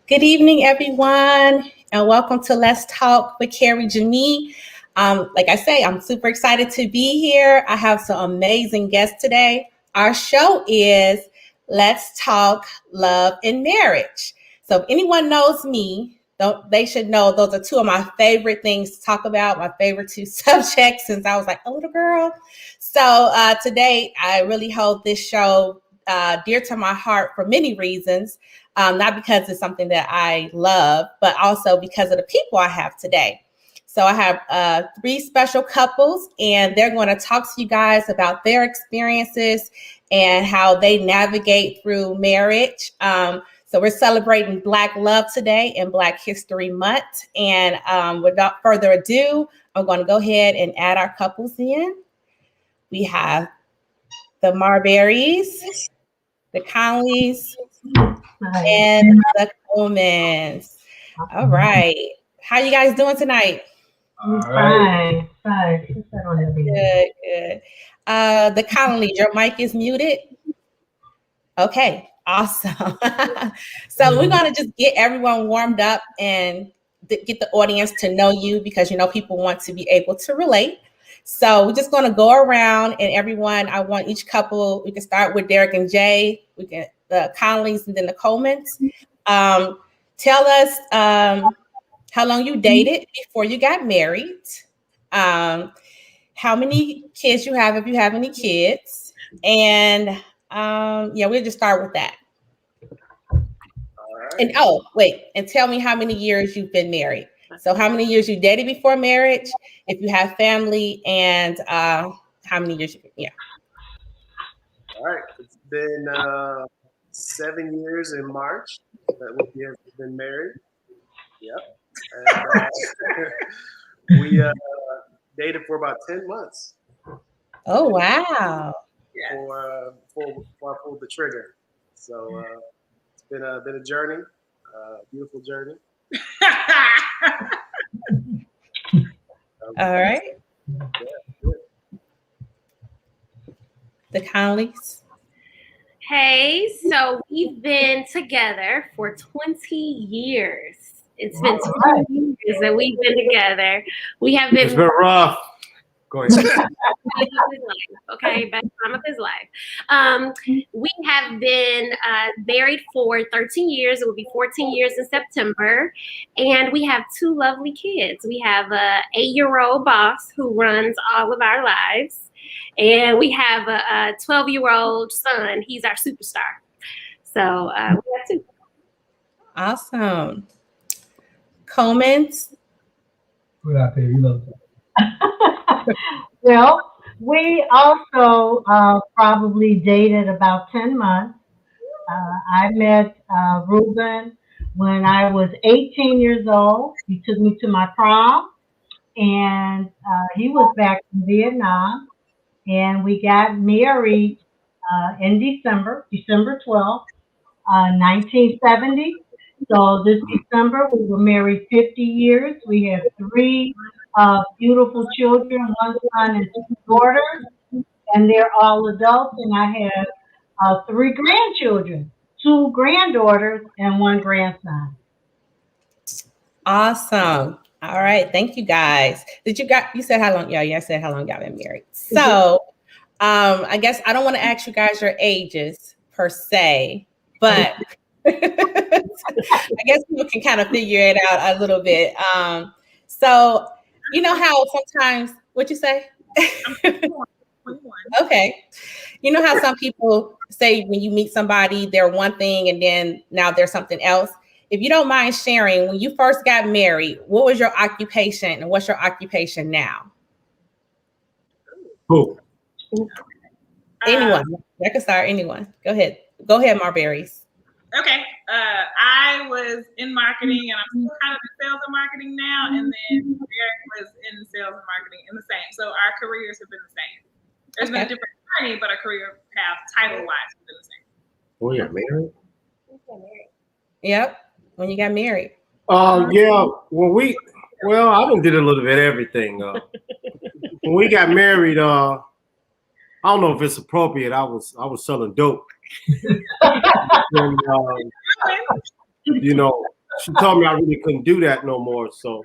Good evening, everyone, and welcome to Let's Talk with Carrie Jemii. Like I say, I'm super excited to be here. I have some amazing guests today. Our show is Let's Talk Love and Marriage. So if anyone knows me, they should know those are two of my favorite things to talk about, my favorite two subjects since I was like a little girl. So today, I really hold this show dear to my heart for many reasons. Not because it's something that I love, but also because of the people I have today. So I have three special couples, and they're going to talk to you guys about their experiences and how they navigate through marriage. So we're celebrating Black love today and Black History Month. And without further ado, I'm going to go ahead and add our couples in. We have the Marberries, the Conleys, and the Colemans. All right. How you guys doing tonight? All right. Fine. Good. The Conleys, your mic is muted. Okay, awesome. So we're going to just get everyone warmed up and get the audience to know you because, people want to be able to relate. So we're just going to go around and everyone, I want each couple, we can start with Derek and Jay, we can the Conleys and then the Colemans. Tell us how long you dated before you got married, how many kids you have if you have any kids, and we'll just start with that. Right. And tell me how many years you've been married. So how many years you dated before marriage, if you have family, and how many years All right. It's been 7 years in March that we have been married. Yep. And we dated for about 10 months. Oh, wow. Before I pulled the trigger. So it's been a journey, beautiful journey. All right. The Conleys. Hey, so we've been together for 20 years. It's been 20 years that we've been together. We have been. It's been rough. Go ahead. Okay, best time of his life. We have been married for 13 years. It will be 14 years in September. And we have two lovely kids. We have an 8-year-old boss who runs all of our lives. And we have a 12-year-old son. He's our superstar. So we have two. Awesome. Colemans? Well, we also probably dated about 10 months. I met Ruben when I was 18 years old. He took me to my prom, and he was back in Vietnam. And we got married in December 12th, 1970. So this December, we were married 50 years. We have 3 beautiful children, 1 son and 2 daughters, and they're all adults. And I have 3 grandchildren, 2 granddaughters, and 1 grandson. Awesome. All right. Thank you guys. You said how long? Yeah, I said how long y'all been married. So I guess I don't want to ask you guys your ages per se, but I guess people can kind of figure it out a little bit. So you know how sometimes, what you say? I'm 21. Okay. You know how some people say when you meet somebody, they're one thing and then now they're something else. If you don't mind sharing, when you first got married, what was your occupation and what's your occupation now? Who? Anyone. I can start. Anyone. Go ahead. Go ahead, Marberries. Okay. I was in marketing and I'm still kind of in sales and marketing now. And then Derek was in sales and marketing in the same. So our careers have been the same. There's been a different journey, but our career path title-wise has been the same. When you got married? Yep. When you got married. Yeah. I done did a little bit of everything. When we got married, I don't know if it's appropriate. I was selling dope. And, she told me I really couldn't do that no more. So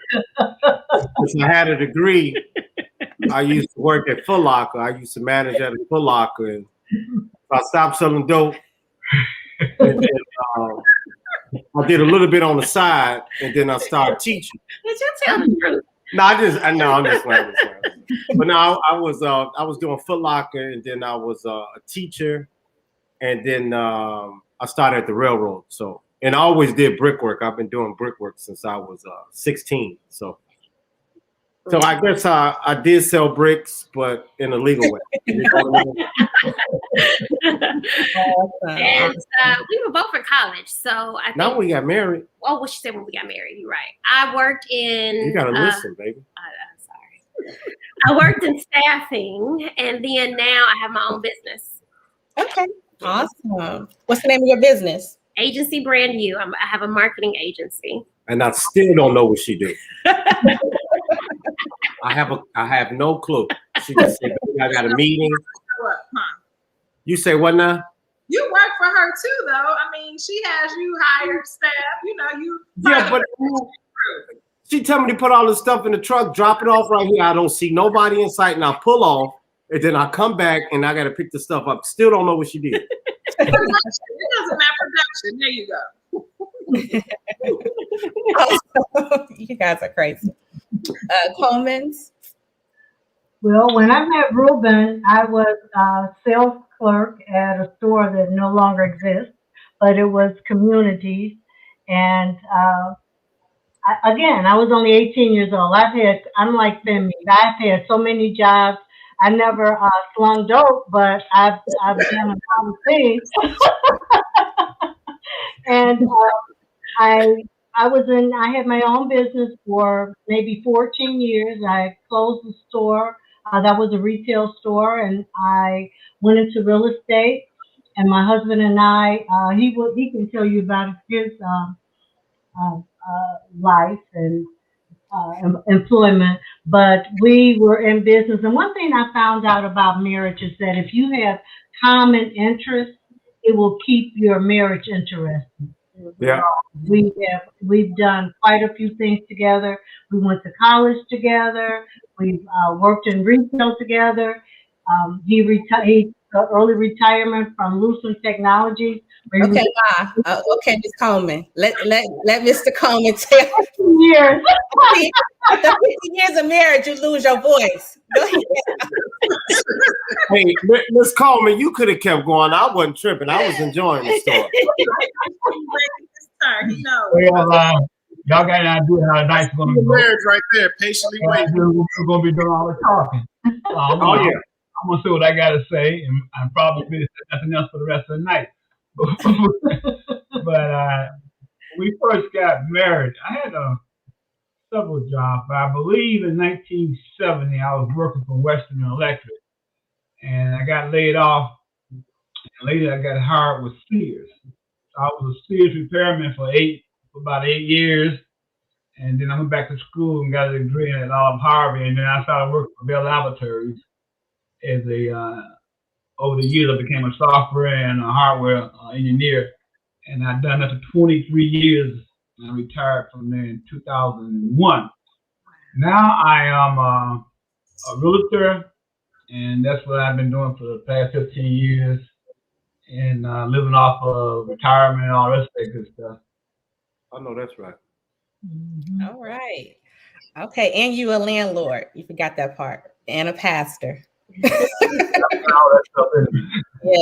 since I had a degree, I used to work at Foot Locker. I used to manage at a Foot Locker, and I stopped selling dope. And then, I did a little bit on the side, and then I started teaching. Did you tell the truth? No, I'm just playing. But no, I was doing Foot Locker, and then I was a teacher, and then I started at the railroad. So, and I always did brickwork. I've been doing brickwork since I was 16. So I guess I did sell bricks, but in a legal way. And we were both in college, so I think. Now we got married. Oh, what she said when we got married. You're right. I worked in. You gotta listen, baby. I'm sorry. I worked in staffing, and then now I have my own business. Okay, awesome. What's the name of your business? Agency Brand U. I have a marketing agency. And I still don't know what she do. I have no clue. She just said, I got a meeting. You say what now? You work for her too, though. I mean, she has you hired staff. You know, you. Yeah, but she tell me to put all this stuff in the truck, drop it off right here. I don't see nobody in sight, and I pull off, and then I come back and I got to pick the stuff up. Still don't know what she did. It doesn't matter production. There you go. You guys are crazy. Coleman's. Well, when I met Ruben, I was a sales clerk at a store that no longer exists, but it was Communities. And I was only 18 years old. I'm like Femi. I've had so many jobs. I never slung dope, but I've done a lot of things. And I had my own business for maybe 14 years. I closed the store. That was a retail store, and I went into real estate. And my husband and I, he can tell you about his life and employment, but we were in business. And one thing I found out about marriage is that if you have common interests, it will keep your marriage interesting. Yeah. We've done quite a few things together. We went to college together. We've worked in retail together. He took early retirement from Lucent Technologies. Okay, okay, Ms. Coleman. Let Mr. Coleman tell. Years. After 50 years of marriage, you lose your voice. Go ahead. Hey, Ms. Coleman, you could have kept going. I wasn't tripping. I was enjoying the story. Well, y'all got an idea how nice it's going to go. Marriage right there, patiently waiting. We're going to be doing all the talking. I'm going to say what I got to say, and I'm probably say nothing else for the rest of the night. But when we first got married, I had several jobs. But I believe in 1970, I was working for Western Electric, and I got laid off. And later, I got hired with Sears. I was a Sears repairman for about 8 years, and then I went back to school and got a degree at Harvard, and then I started working for Bell Laboratories as over the years I became a software and a hardware engineer, and I've done that for 23 years, and I retired from there in 2001. Now I am a realtor, and that's what I've been doing for the past 15 years. And living off of retirement and all the rest of that good stuff. I know that's right. Mm-hmm. All right. Okay, and you a landlord. You forgot that part. And a pastor. Yeah,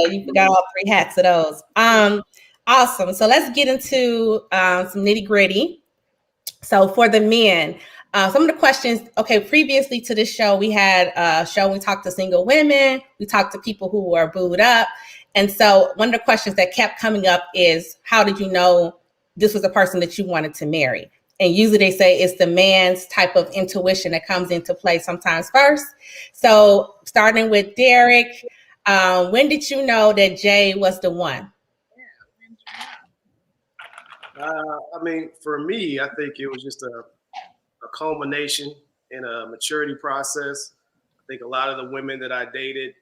you forgot all 3 hats of those. Awesome. So let's get into some nitty-gritty. So for the men, some of the questions, okay, previously to this show, we had a show, we talked to single women, we talked to people who were booed up. And so one of the questions that kept coming up is, how did you know this was the person that you wanted to marry? And usually they say it's the man's type of intuition that comes into play sometimes first. So starting with Derek, when did you know that Jay was the one? I mean, for me, I think it was just a culmination in a maturity process. I think a lot of the women that I dated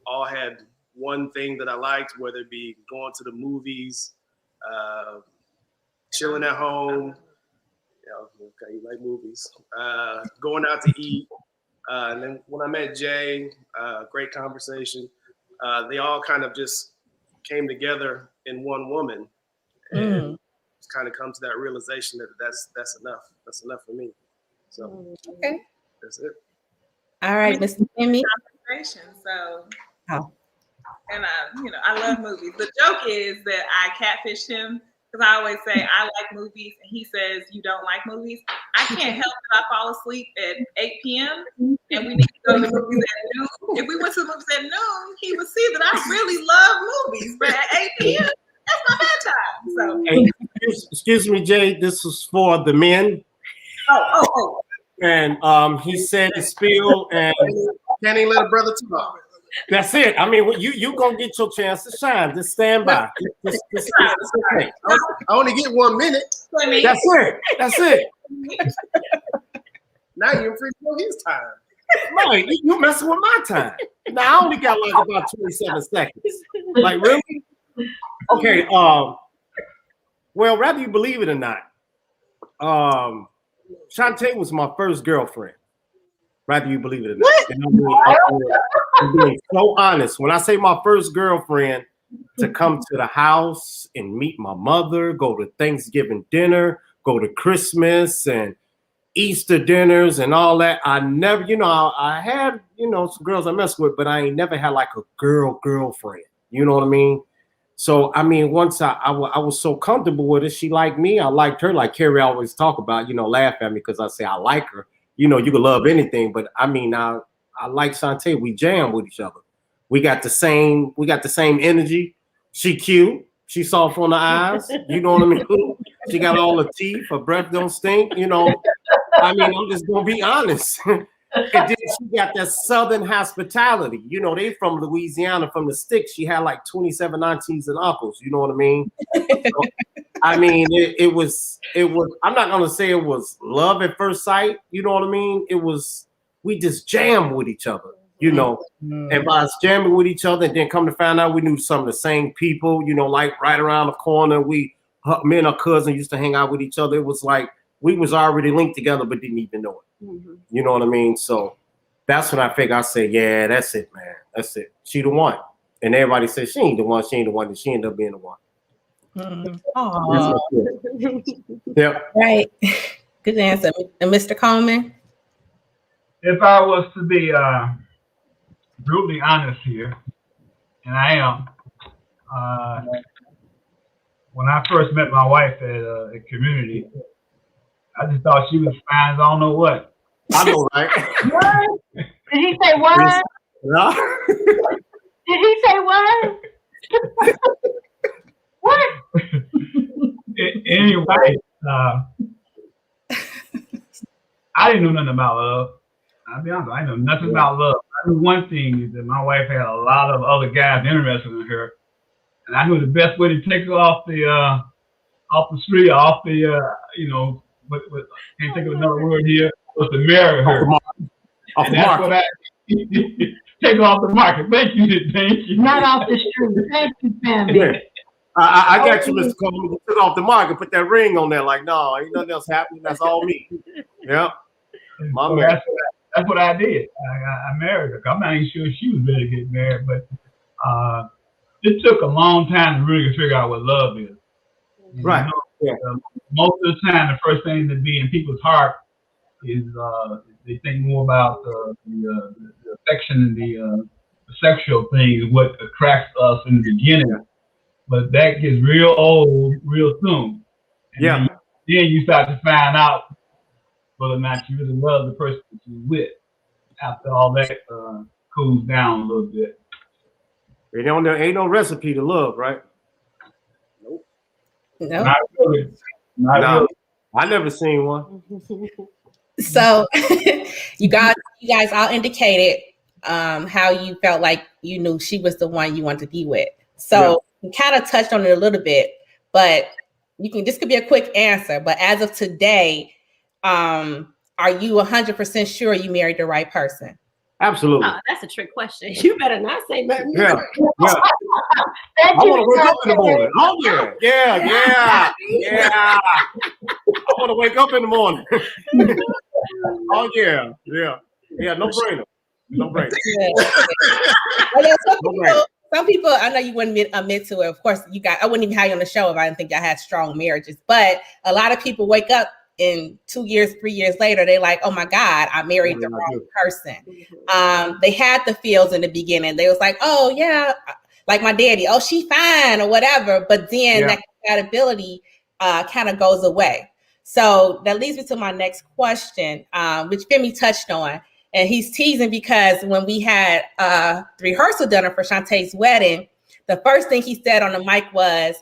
all had one thing that I liked, whether it be going to the movies, chilling at home. Okay, you like movies. Going out to eat. And then when I met Jay, great conversation. They all kind of just came together in one woman, and just kind of come to that realization that that's enough. That's enough for me. So Okay. that's it. All right, Mr. Jemii. So, Oh. and I love movies. The joke is that I catfished him because I always say I like movies, and he says you don't like movies. I can't help that I fall asleep at 8 p.m. and we need to go to the movies at noon. If we went to the movies at noon, he would see that I really love movies. But at 8 p.m., that's my bedtime. So, Hey, excuse me, Jay. This is for the men. Oh. And he said the spiel, and Can't even let a brother talk. that's it. I mean, you gonna get your chance to shine. Just stand by. It's okay. I only get 1 minute. That's it. That's it. Now you're free to go his time. Right, you messing with my time. Now I only got like about 27 seconds. Like really? Okay. Well, whether you believe it or not, Shantae was my first girlfriend. Whether you believe it or not. And I'm being so honest. When I say my first girlfriend, to come to the house and meet my mother, go to Thanksgiving dinner, go to Christmas and Easter dinners and all that. I never, I had, some girls I messed with, but I ain't never had like a girlfriend. You know what I mean? So, I mean, once I was so comfortable with it, she liked me. I liked her. Like Carrie always talk about, laugh at me because I say I like her. You can love anything, but I mean, I like Shantae. We jam with each other. We got the same energy. She cute. She soft on the eyes. You know what I mean? She got all the teeth. Her breath don't stink. I mean, I'm just gonna be honest. And then she got that Southern hospitality. They from Louisiana, from the sticks. She had like 27 aunties and uncles. You know what I mean? So, I mean, it was. I'm not gonna say it was love at first sight. You know what I mean? It was. We just jammed with each other. And by us jamming with each other, and then come to find out we knew some of the same people. Like right around the corner, me and her cousin used to hang out with each other. It was like we was already linked together, but didn't even know it. You know what I mean? So that's when I figured. I said, yeah, that's it, man. That's it. She the one. And everybody said she ain't the one. She ain't the one. And she ended up being the one. Yep. Right. Good answer. And Mr. Coleman? If I was to be brutally honest here, and I am, when I first met my wife at a community, I just thought she was fine as I don't know what. I know, right? What? Did he say what? Yeah. Did he say what? What? Anyway, I didn't know nothing about love. I'll be honest, I know nothing about love. I knew one thing is that my wife had a lot of other guys interested in her, and I knew the best way to take her off the street, but can't think of another word here, was to marry her. Off the market. Take her off the market. Thank you. Not off the street. Thank you, family. Yeah. I got you, Mr. Coleman. You took off the market, put that ring on there. Like, no, ain't nothing else happening. That's all me. Yeah. So that's what I did. I married her. I'm not even sure she was ready to get married, but it took a long time to really figure out what love is. Right. Most of the time, the first thing to be in people's heart is they think more about the affection and the sexual things, what attracts us in the beginning. But that gets real old real soon. And then you start to find out whether or not you really love the person that you're with after all that cools down a little bit. There ain't no recipe to love, right? Nope. No. Not really. No. I never seen one. So you guys all indicated how you felt like you knew she was the one you wanted to be with. So you kind of touched on it a little bit, but this could be a quick answer. But as of today, are you 100% sure you married the right person? Absolutely. Oh, that's a trick question. You better not say nothing. Yeah. Yeah. I want to wake up in the morning. Oh yeah. I want to wake up in the morning. Oh yeah. No brainer. No brainer. Yeah, some people, I know you wouldn't admit to it. Of course, I wouldn't even have you on the show if I didn't think y'all had strong marriages. But a lot of people wake up and 2 years, 3 years later, they're like, oh my God, I married the wrong person. They had the feels in the beginning. They was like, oh yeah, like my daddy, oh, she fine or whatever. But then that compatibility kind of goes away. So that leads me to my next question, which Femi touched on. And he's teasing because when we had the rehearsal dinner for Shantae's wedding, the first thing he said on the mic was,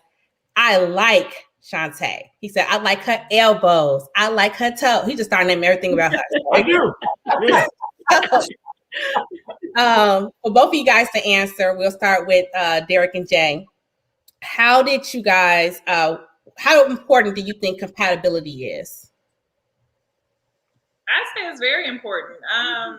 I like Shantae. He said, I like her elbows. I like her toe. He just started naming everything about her. I do. Yeah. For both of you guys to answer, we'll start with Derek and Jay. How did you guys, how important do you think compatibility is? I say it's very important. I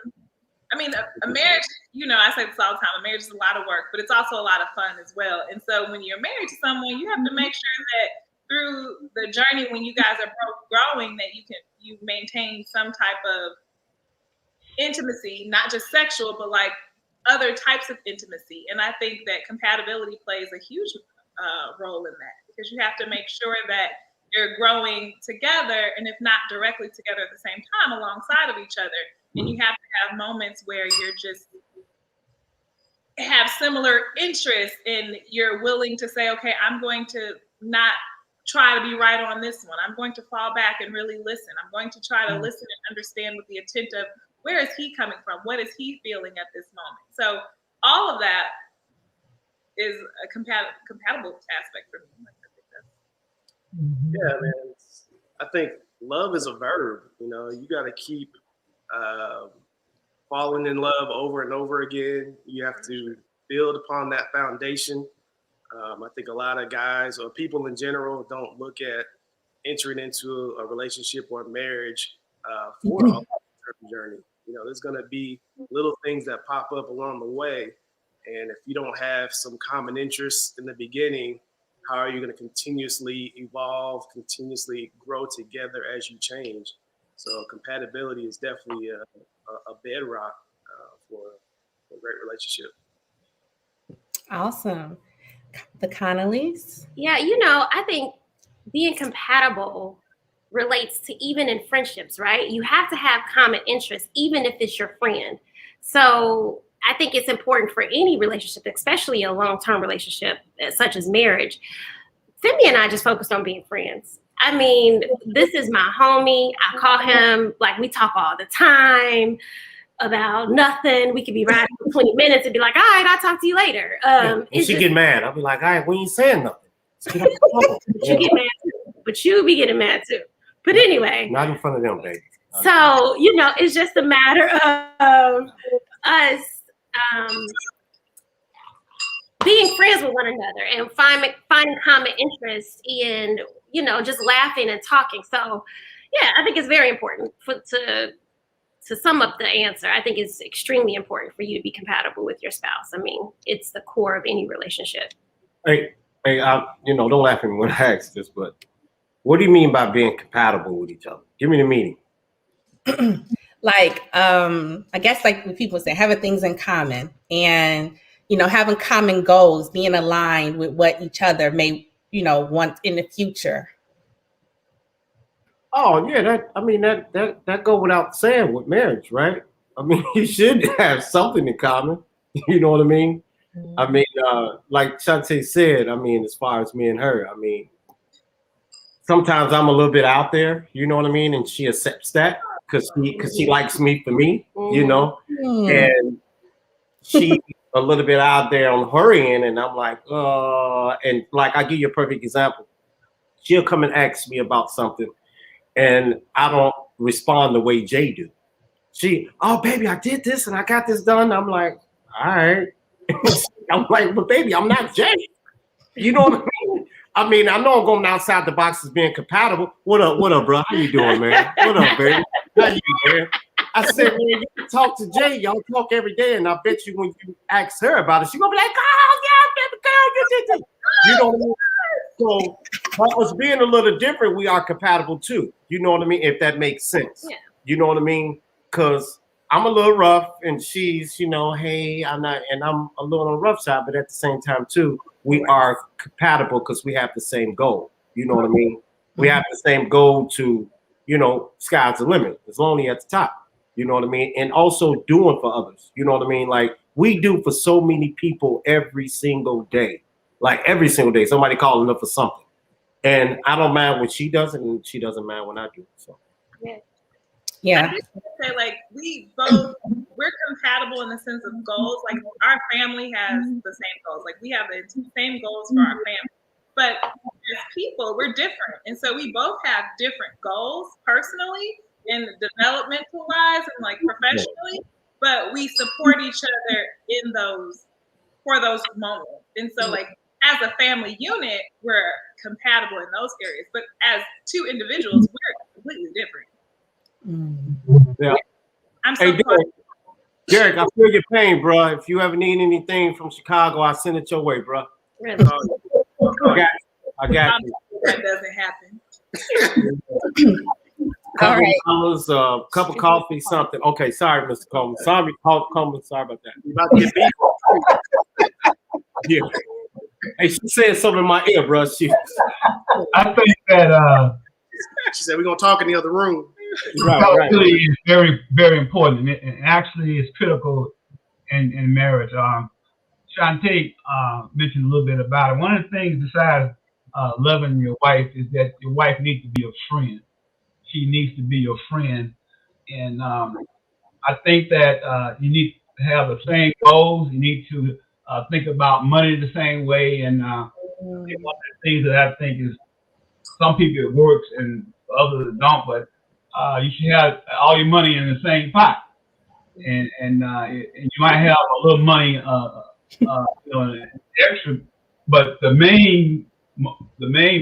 mean, a marriage, I say this all the time, a marriage is a lot of work, but it's also a lot of fun as well. And so when you're married to someone, you have to make sure that through the journey, when you guys are both growing, that you maintain some type of intimacy, not just sexual, but like other types of intimacy. And I think that compatibility plays a huge role in that, because you have to make sure that you're growing together, and if not directly together at the same time, alongside of each other. And you have to have moments where you're just have similar interests, and you're willing to say, okay, I'm going to not try to be right on this one. I'm going to fall back and really listen. I'm going to try to listen and understand with the intent of, where is he coming from? What is he feeling at this moment? So all of that is a compatible aspect for me. Yeah, man. I think love is a verb. You got to keep falling in love over and over again. You have to build upon that foundation. I think a lot of guys or people in general don't look at entering into a relationship or a marriage for a long-term journey. There's going to be little things that pop up along the way. And if you don't have some common interests in the beginning, how are you going to continuously evolve, continuously grow together as you change? So compatibility is definitely a bedrock for a great relationship. Awesome. The Connollys? Yeah, I think being compatible relates to even in friendships, right? You have to have common interests, even if it's your friend. So I think it's important for any relationship, especially a long-term relationship such as marriage. Femi and I just focused on being friends. I mean, this is my homie. I call him, like, we talk all the time about nothing. We could be riding for 20 minutes and be like, all right, I'll talk to you later. She get mad. I'll be like, all right, we ain't saying nothing. You get mad too. But you be getting mad too. But anyway. Not in front of them, baby. So, it's just a matter of us being friends with one another and finding common interests in, just laughing and talking. So, yeah, I think it's very important to sum up the answer. I think it's extremely important for you to be compatible with your spouse. I mean, it's the core of any relationship. Hey, don't laugh at me when I ask this, but what do you mean by being compatible with each other? Give me the meaning. I guess like when people say having things in common and, having common goals, being aligned with what each other may, want in the future. Oh yeah, that go without saying with marriage, right? I mean, you should have something in common. You know what I mean? Mm-hmm. I mean, like Shantae said, I mean, as far as me and her, I mean, sometimes I'm a little bit out there, you know what I mean, and she accepts that because she likes me for me, and she a little bit out there on her end, and I'm like, and like I give you a perfect example. She'll come and ask me about something, and I don't respond the way Jay do. Oh baby, I did this and I got this done. I'm like, all right. I'm like, but baby, I'm not Jay. You know what I mean? I mean, I know I'm going outside the box as being compatible. What up, bro? How you doing, man? What up, baby? How you, man? I said, man, you can talk to Jay. Y'all talk every day, and I bet you when you ask her about it, she's gonna be like, "Oh yeah, baby girl, you know what I mean?" So, by us being a little different, we are compatible too. You know what I mean? If that makes sense. Yeah. You know what I mean? Because I'm a little rough, and she's, you know, hey, I'm not, and I'm a little on the rough side, but at the same time too, we are compatible because we have the same goal. You know what I mean? We have the same goal to, you know, sky's the limit. It's only at the top. You know what I mean? And also doing for others. You know what I mean? Like we do for so many people every single day. Like every single day, somebody calling up for something. And I don't mind when she does it, and she doesn't mind when I do. So Yeah. I just want to say, like, we're compatible in the sense of goals. Like, our family has the same goals. Like, we have the same goals for our family. But as people, we're different. And so we both have different goals personally and developmental wise and like professionally, but we support each other in for those moments. And so like as a family unit, we're compatible in those areas. But as two individuals, we're completely different. yeah. I'm so Derek, I feel your pain, bro. If you ever need anything from Chicago, I'll send it your way, bro. Really? I got you. That doesn't happen. All right. $2 a cup of coffee, something. Okay, sorry, Mr. Coleman. Sorry, Coleman. Sorry about that. You about to get beat? Yeah. Hey, she said something in my ear, bro. I think that She said we're gonna talk in the other room. right. is very, very important, and actually is critical in marriage. Shantae mentioned a little bit about it. One of the things besides loving your wife is that your wife needs to be a friend. She needs to be your friend, and I think that you need to have the same goals. You need to think about money the same way, and one of the things that I think is some people it works and others don't, but you should have all your money in the same pot, and you might have a little money, extra, but the main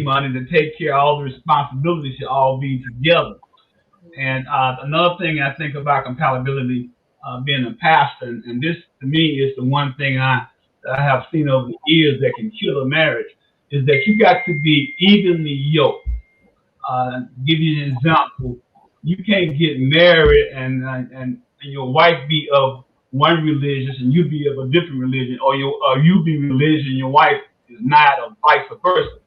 money to take care of all the responsibilities should all be together. And another thing I think about compatibility, being a pastor, and this to me is the one thing I have seen over the years that can kill a marriage, is that you got to be evenly yoked. Give you an example. You can't get married and your wife be of one religion and you be of a different religion, or you be religious and your wife is not, or vice versa.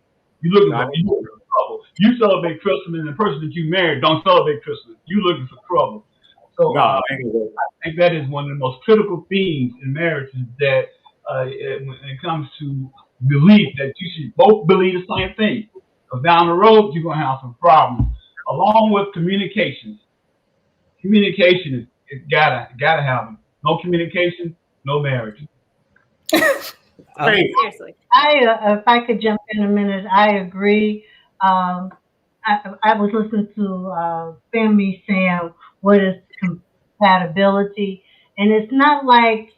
You looking for trouble. You celebrate Christmas, and the person that you married don't celebrate Christmas. You looking for trouble. So I think that is one of the most critical themes in marriage, is that when it comes to belief, that you should both believe the same thing. Because down the road, you're going to have some problems. Along with communications. Communication is gotta happen. No communication, no marriage. Seriously. If I could jump in a minute, I agree. I was listening to Femi saying what is compatibility, and it's not like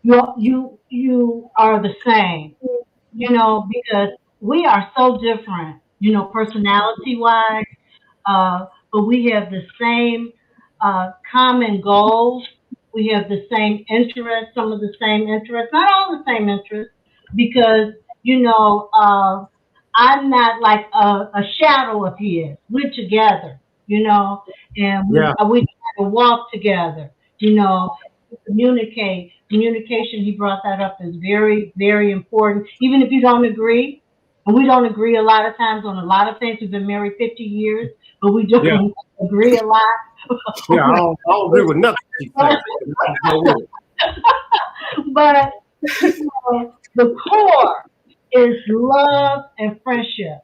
you are the same, because we are so different, personality wise, but we have the same common goals. We have the same interests, some of the same interests, not all the same interests, because, I'm not like a shadow of his. We're together, and we try to walk together, communicate. Communication, he brought that up, is very, very important. Even if you don't agree, and we don't agree a lot of times on a lot of things. We've been married 50 years, but we don't agree a lot. Yeah, I don't agree with nothing she said. But the core is love and friendship.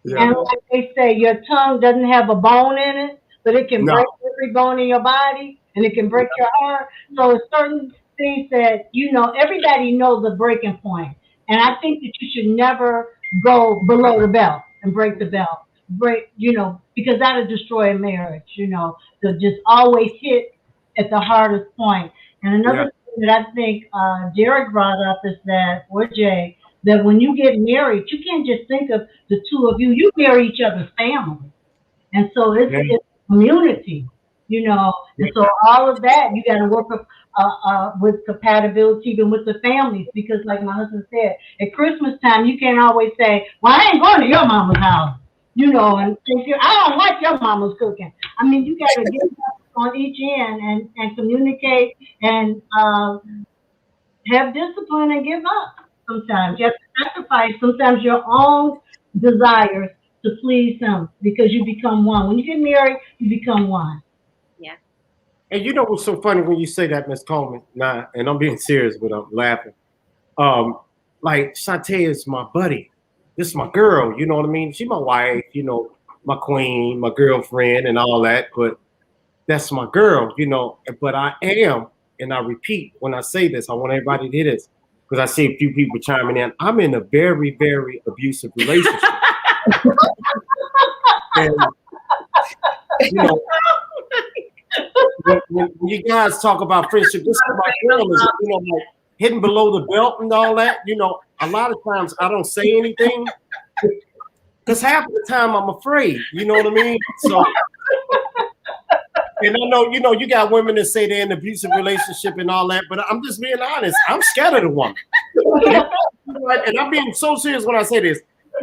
Yeah. And like they say, your tongue doesn't have a bone in it, but it can break every bone in your body, and it can break your heart. So it's certain things that, everybody knows the breaking point. And I think that you should never go below the belt and break the belt. Because that'll destroy a marriage, to just always hit at the hardest point. And another thing that I think Derek brought up is that, or Jay, that when you get married, you can't just think of the two of you. You marry each other's family. And so it's community. you know. And so all of that, you got to work with compatibility even with the families, because like my husband said, at Christmas time, you can't always say, well, I ain't going to your mama's house, you know, and if you, I don't like your mama's cooking. I mean, you got to get on each end and communicate and have discipline and give up sometimes. You have to sacrifice sometimes your own desires to please him, because you become one. When you get married, you become one. Yeah. And you know what's so funny when you say that, Miss Coleman? Nah, and I'm being serious, but I'm laughing. Like Shantae is my buddy. This is my girl, you know what I mean? She's my wife, you know, my queen, my girlfriend, and all that. But that's my girl, you know. But I am, and I repeat when I say this, I want everybody to hear this, because I see a few people chiming in. I'm in a very, very abusive relationship. And, you know, when you guys talk about friendship, this is my girl is, you know, like hitting below the belt and all that. You know, a lot of times I don't say anything because half of the time I'm afraid. You know what I mean? So, and I know, you know, you got women that say they're in an abusive relationship and all that, but I'm just being honest. I'm scared of the woman. And I'm being so serious when I say this.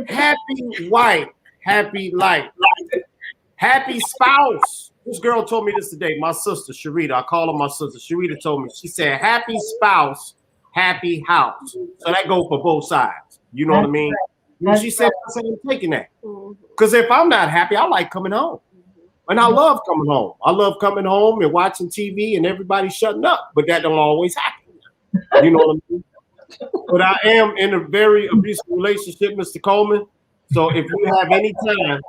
Happy wife, happy life, happy spouse. This girl told me this today. My sister, Sharita, I call her my sister. Sharita told me, she said, happy spouse, happy house. So that goes for both sides. You know what I mean? When she said, I said, I'm taking that. Because if I'm not happy, I like coming home. And I love coming home. I love coming home and watching TV and everybody shutting up. But that don't always happen. You know what I mean? But I am in a very abusive relationship, Mr. Coleman. So if you have any time,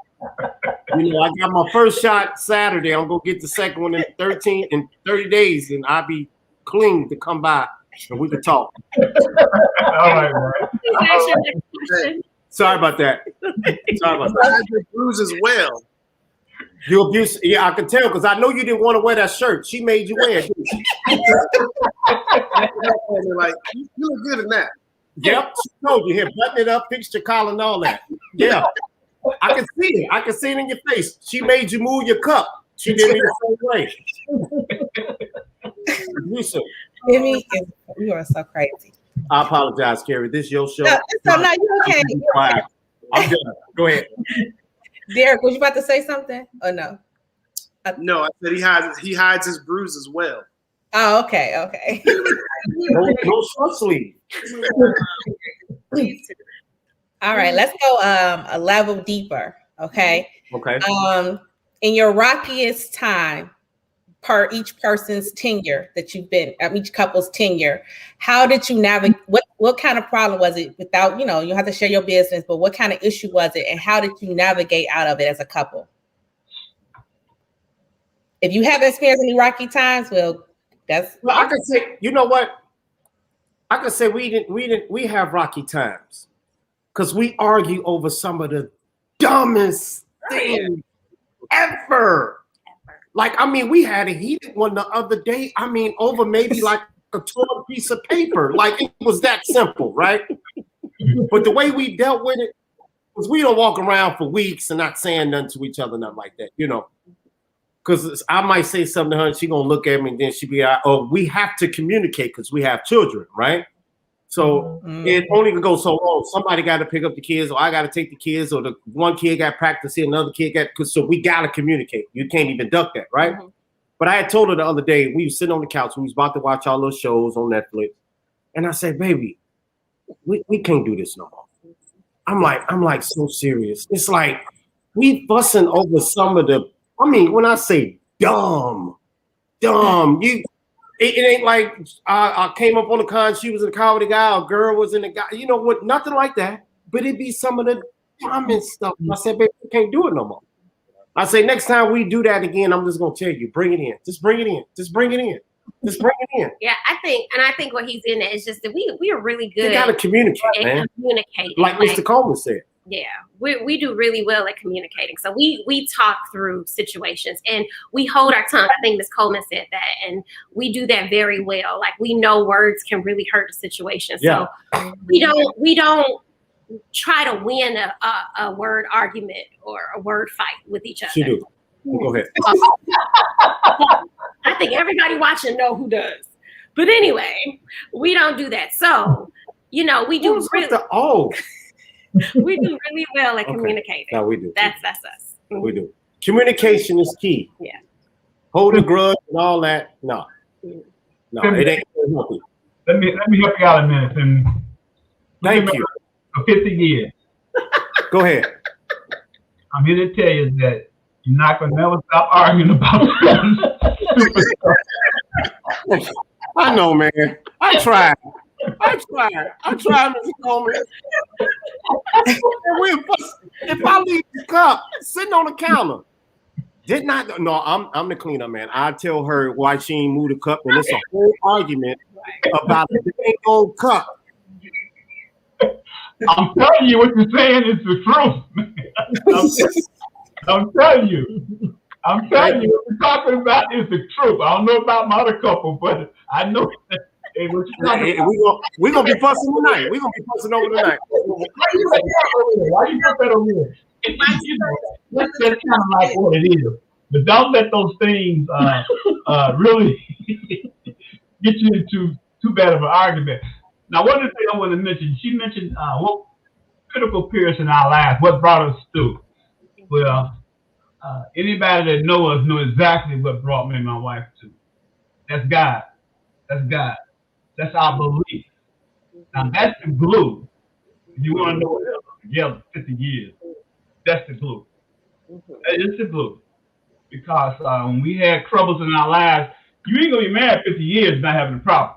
you know, I got my first shot Saturday. I'm gonna get the second one in 30 days, and I'll be clean to come by and we can talk. All right, man. Sorry about that. Sorry about that. I had your bruises well. You abuse, yeah, I can tell because I know you didn't want to wear that shirt. She made you wear it. Like, you look good in that. Yep, she told you here, button it up, fix your collar and all that. Yeah, I can see it. I can see it in your face. She made you move your cup. She did me the same way. Listen, Jimmy, you are so crazy. I apologize, Carrie. This is your show. No, you okay. I'm done. Go ahead. Derek, was you about to say something? Or no? No, I said he hides his bruises well. Oh, okay. No short sleeve. All right, let's go a level deeper. Okay. Okay. In your rockiest time, per each person's tenure that you've been, each couple's tenure, how did you navigate? What kind of problem was it? Without, you know, you have to share your business, but what kind of issue was it, and how did you navigate out of it as a couple? If you haven't experienced any rocky times, well, I can say, you know what? I can say we have rocky times because we argue over some of the dumbest things ever. Like, I mean, we had a heated one the other day. I mean, over maybe like a torn piece of paper. Like, it was that simple, right? But the way we dealt with it was we don't walk around for weeks and not saying nothing to each other, nothing like that, you know. Because I might say something to her and she gonna look at me and then she be like, oh, we have to communicate because we have children, right? So it only can go so long. Somebody got to pick up the kids, or I got to take the kids, or the one kid got practice here, another kid got, so we got to communicate. You can't even duck that, right? Mm-hmm. But I had told her the other day, we was sitting on the couch, we was about to watch all those shows on Netflix. And I said, baby, we can't do this no more. I'm like so serious. It's like we fussing over some of the, I mean, when I say dumb, it ain't like I came up on the con, she was in the car with a guy, a girl was in the guy, you know what, nothing like that. But it'd be some of the dumbest stuff. I said, baby, we can't do it no more. I say, next time we do that again, I'm just gonna tell you, bring it in. Just bring it in. Just bring it in. Just bring it in. Yeah, I think what he's in is just that we are really good. You gotta communicate, man. Communicating. Like Mr. Coleman said. Yeah, we do really well at communicating. So we talk through situations and we hold our tongue. I think Ms. Coleman said that, and we do that very well. Like, we know words can really hurt a situation. So yeah. we don't try to win a word argument or a word fight with each other. She do. Go ahead. I think everybody watching know who does. But anyway, we don't do that. So, we do really, we do really well at communicating. No, we do. That's us. Mm-hmm. We do. Communication is key. Yeah. Holding a grudge and all that. No, it ain't healthy. Let me help you out a minute. And Thank you. For 50 years. Go ahead. I'm here to tell you that you're not going to never stop arguing about stupid stuff. I know, man. I tried, Mr. Coleman. If I leave the cup sitting on the counter, didn't I? No, I'm the cleanup man. I tell her why she ain't moved the cup, and it's a whole argument about the dang old cup. I'm telling you, what you're saying is the truth. I'm telling you. What you're talking about is the truth. I don't know about my other couple, but I know that. Hey, what you're talking about. We're gonna be fussing tonight. We're gonna be fussing over tonight. Why you put that over there? That's kind of like what it is. But don't let those things really get you into too bad of an argument. Now, one of the things I want to mention, she mentioned what critical periods in our lives, what brought us through. Well, anybody that knows us know exactly what brought me and my wife to. That's God. That's our belief. Now, that's the glue. If you want to know what else, together 50 years, that's the glue. That is the glue. Because when we had troubles in our lives, you ain't going to be married 50 years not having a problem.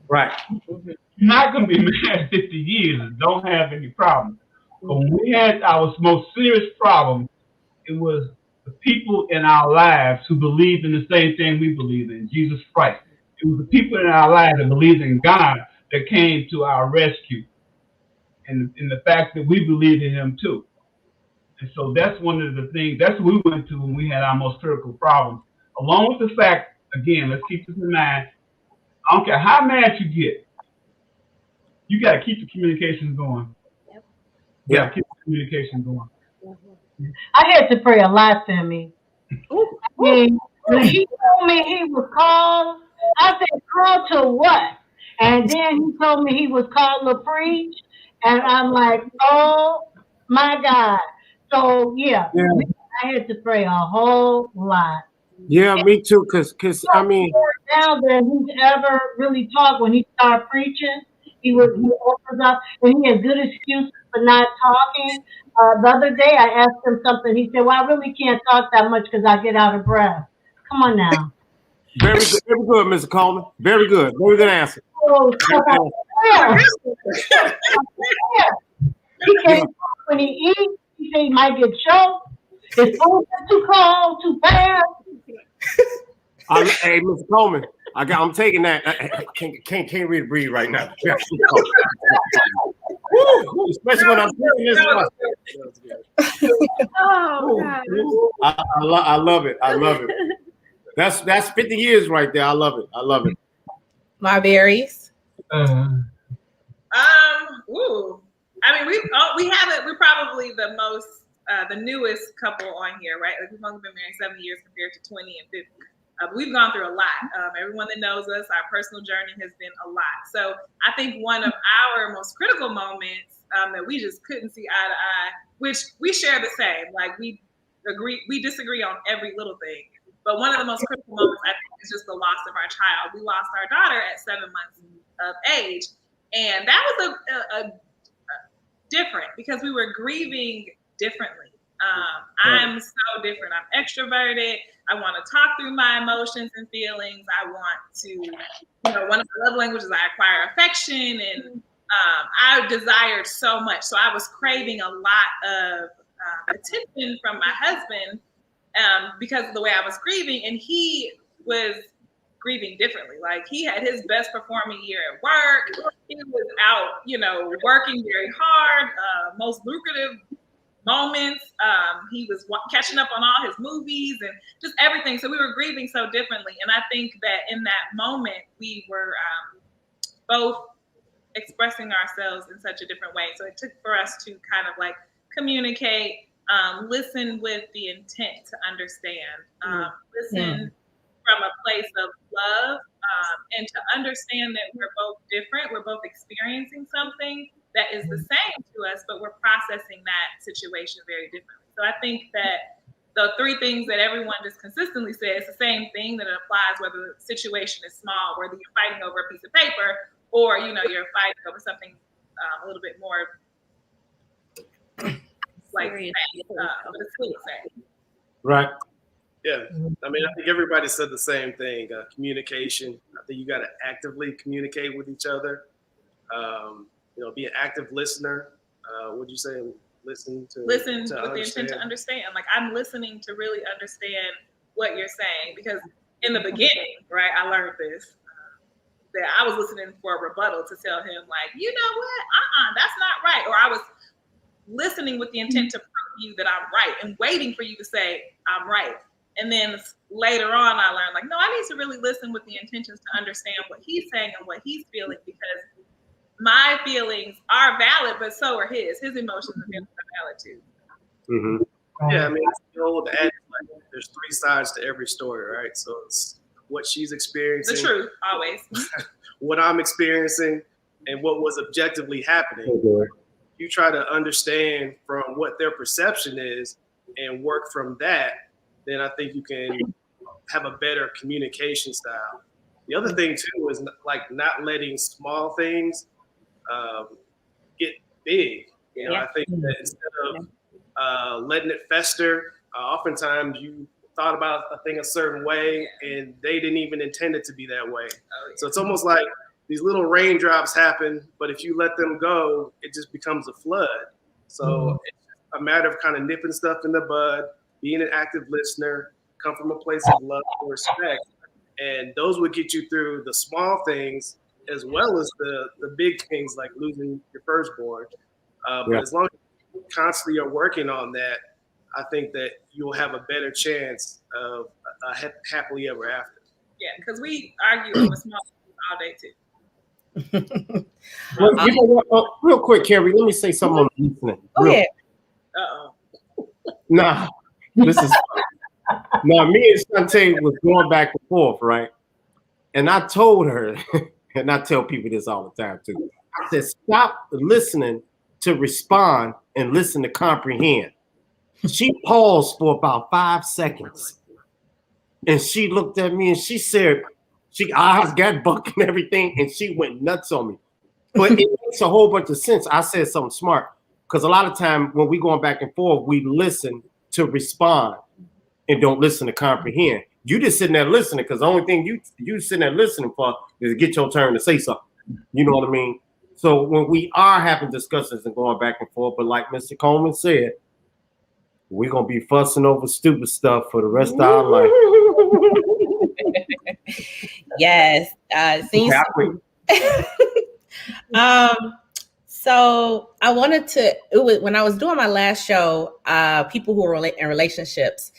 Right. You're not going to be married 50 years and don't have any problems. But when we had our most serious problem, it was the people in our lives who believed in the same thing we believe in, Jesus Christ. It was the people in our lives that believed in God that came to our rescue. And the fact that we believed in him too. And so that's one of the things, that's what we went to when we had our most critical problems. Along with the fact, again, let's keep this in mind, I don't care how mad you get, you got to keep the communication going. Yep. You got to keep the communication going. I had to pray a lot, Sammy. When he told me he was called, I said, called to what? And then he told me he was called to preach. And I'm like, oh my God. So, yeah. I had to pray a whole lot. Yeah, me too. Cause I mean, now that he's ever really talked when he started preaching, he opens up and he has good excuses for not talking. The other day I asked him something. He said, "Well, I really can't talk that much because I get out of breath." Come on now. Very good, Mr. Coleman. Very good answer. Oh, he can't talk when he eats. He said he might get choked. His food is too cold, too fast. Hey, Mr. Coleman, I'm taking that. I can't read breathe right now. Especially when I'm doing this one. Oh, God. I love it. That's 50 years right there. I love it. My berries. Ooh. I mean, we have it. We're probably the most, the newest couple on here, right? Like we've only been married 7 years compared to 20 and 50. We've gone through a lot. Everyone that knows us, our personal journey has been a lot. So I think one of our most critical moments that we just couldn't see eye to eye, which we share the same, like we disagree on every little thing. But one of the most critical moments, I think, is just the loss of our child. We lost our daughter at 7 months of age. And that was a different because we were grieving differently. I'm so different. I'm extroverted. I want to talk through my emotions and feelings. I want to, one of my love languages, I acquire affection, and I desired so much. So I was craving a lot of attention from my husband because of the way I was grieving, and he was grieving differently. Like he had his best performing year at work. He was out, working very hard, most lucrative moments. He was catching up on all his movies and just everything. So we were grieving so differently. And I think that in that moment, we were both expressing ourselves in such a different way. So it took for us to kind of like communicate Listen with the intent to understand. Listen from a place of love, and to understand that we're both different. We're both experiencing something that is the same to us, but we're processing that situation very differently. So I think that the three things that everyone just consistently says, the same thing that it applies whether the situation is small, whether you're fighting over a piece of paper or, you know, you're fighting over something a little bit more like, but it's still the same. Right. Yeah, I mean, I think everybody said the same thing. Communication. I think you got to actively communicate with each other. You know, be an active listener. Would you say listen with the intent to understand? Like, I'm listening to really understand what you're saying, because in the beginning, right, I learned this. That I was listening for a rebuttal to tell him, like, you know what, that's not right. Or I was listening with the intent to prove to you that I'm right and waiting for you to say I'm right. And then later on, I learned, like, no, I need to really listen with the intentions to understand what he's saying and what he's feeling, because my feelings are valid, but so are his. His emotions and feelings are valid too. Mm-hmm. Yeah, I mean, it's the old adage, like, there's three sides to every story, right? So it's what she's experiencing, the truth, always. what I'm experiencing, and what was objectively happening. Okay. You try to understand from what their perception is and work from that, then I think you can have a better communication style. The other thing too is like not letting small things get big. You know, I think that instead of letting it fester, oftentimes you thought about a thing a certain way and they didn't even intend it to be that way. So it's almost like these little raindrops happen, but if you let them go, it just becomes a flood. So it's a matter of kind of nipping stuff in the bud, being an active listener, come from a place of love and respect. And those would get you through the small things as well as the big things like losing your firstborn. But as long as you constantly are working on that, I think that you'll have a better chance of a happily ever after. Yeah, because we argue over small things all day too. Well, you know what? Real quick, Carrie, let me say something on the listening. Go ahead. Nah, this is now me and Sante was going back and forth, right? And I told her, and I tell people this all the time too. I said, stop listening to respond and listen to comprehend. She paused for about 5 seconds, and she looked at me and she said, she eyes got buck and everything, and she went nuts on me. But it makes a whole bunch of sense. I said something smart, because a lot of time when we going back and forth, we listen to respond and don't listen to comprehend. You just sitting there listening, because the only thing you sitting there listening for is to get your turn to say something. You know what I mean? So when we are having discussions and going back and forth, but like Mr. Coleman said, we're gonna be fussing over stupid stuff for the rest of our life. Yes. Seems so I wanted to, when I was doing my last show, people who were in relationships,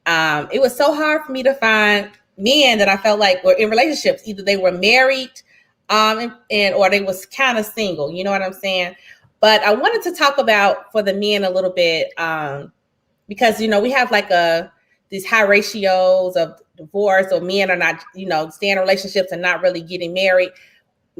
it was so hard for me to find men that I felt like were in relationships. Either they were married and or they was kind of single, you know what I'm saying? But I wanted to talk about for the men a little bit, because, you know, we have like these high ratios of divorce, or men are not, you know, staying in relationships and not really getting married.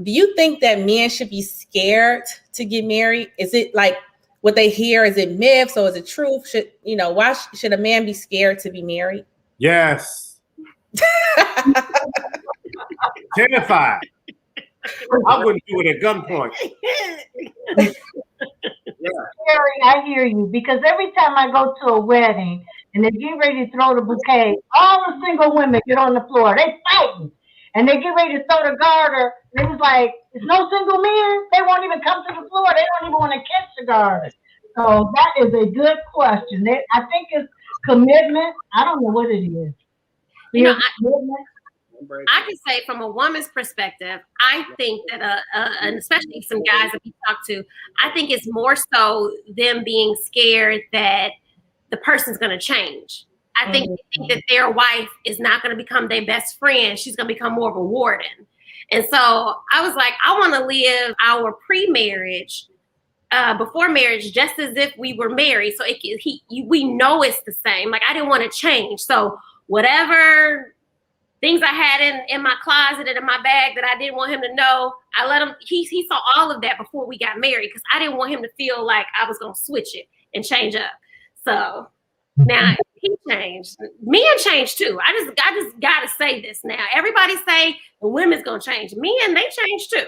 Do you think that men should be scared to get married? Is it like what they hear? Is it myths or is it truth? Why should a man be scared to be married? Yes. Terrified. I wouldn't do it at gunpoint. Carrie, I hear you, because every time I go to a wedding and they get ready to throw the bouquet, all the single women get on the floor. They fighting. And they get ready to throw the garter. And it was like, there's no single men. They won't even come to the floor. They don't even want to catch the garter. So that is a good question. I think it's commitment. I don't know what it is. You know, I can say from a woman's perspective, I think that, and especially some guys that we talk to, I think it's more so them being scared that the person's going to change. I think they think that their wife is not going to become their best friend. She's going to become more of a warden. And so I was like, I want to live our pre-marriage before marriage, just as if we were married. So we know it's the same. Like, I didn't want to change. So whatever things I had in my closet and in my bag that I didn't want him to know, I let him, he saw all of that before we got married, because I didn't want him to feel like I was going to switch it and change up. So now he changed. Men changed too. I just got to say this now. Everybody say the women's going to change. Men, they change too.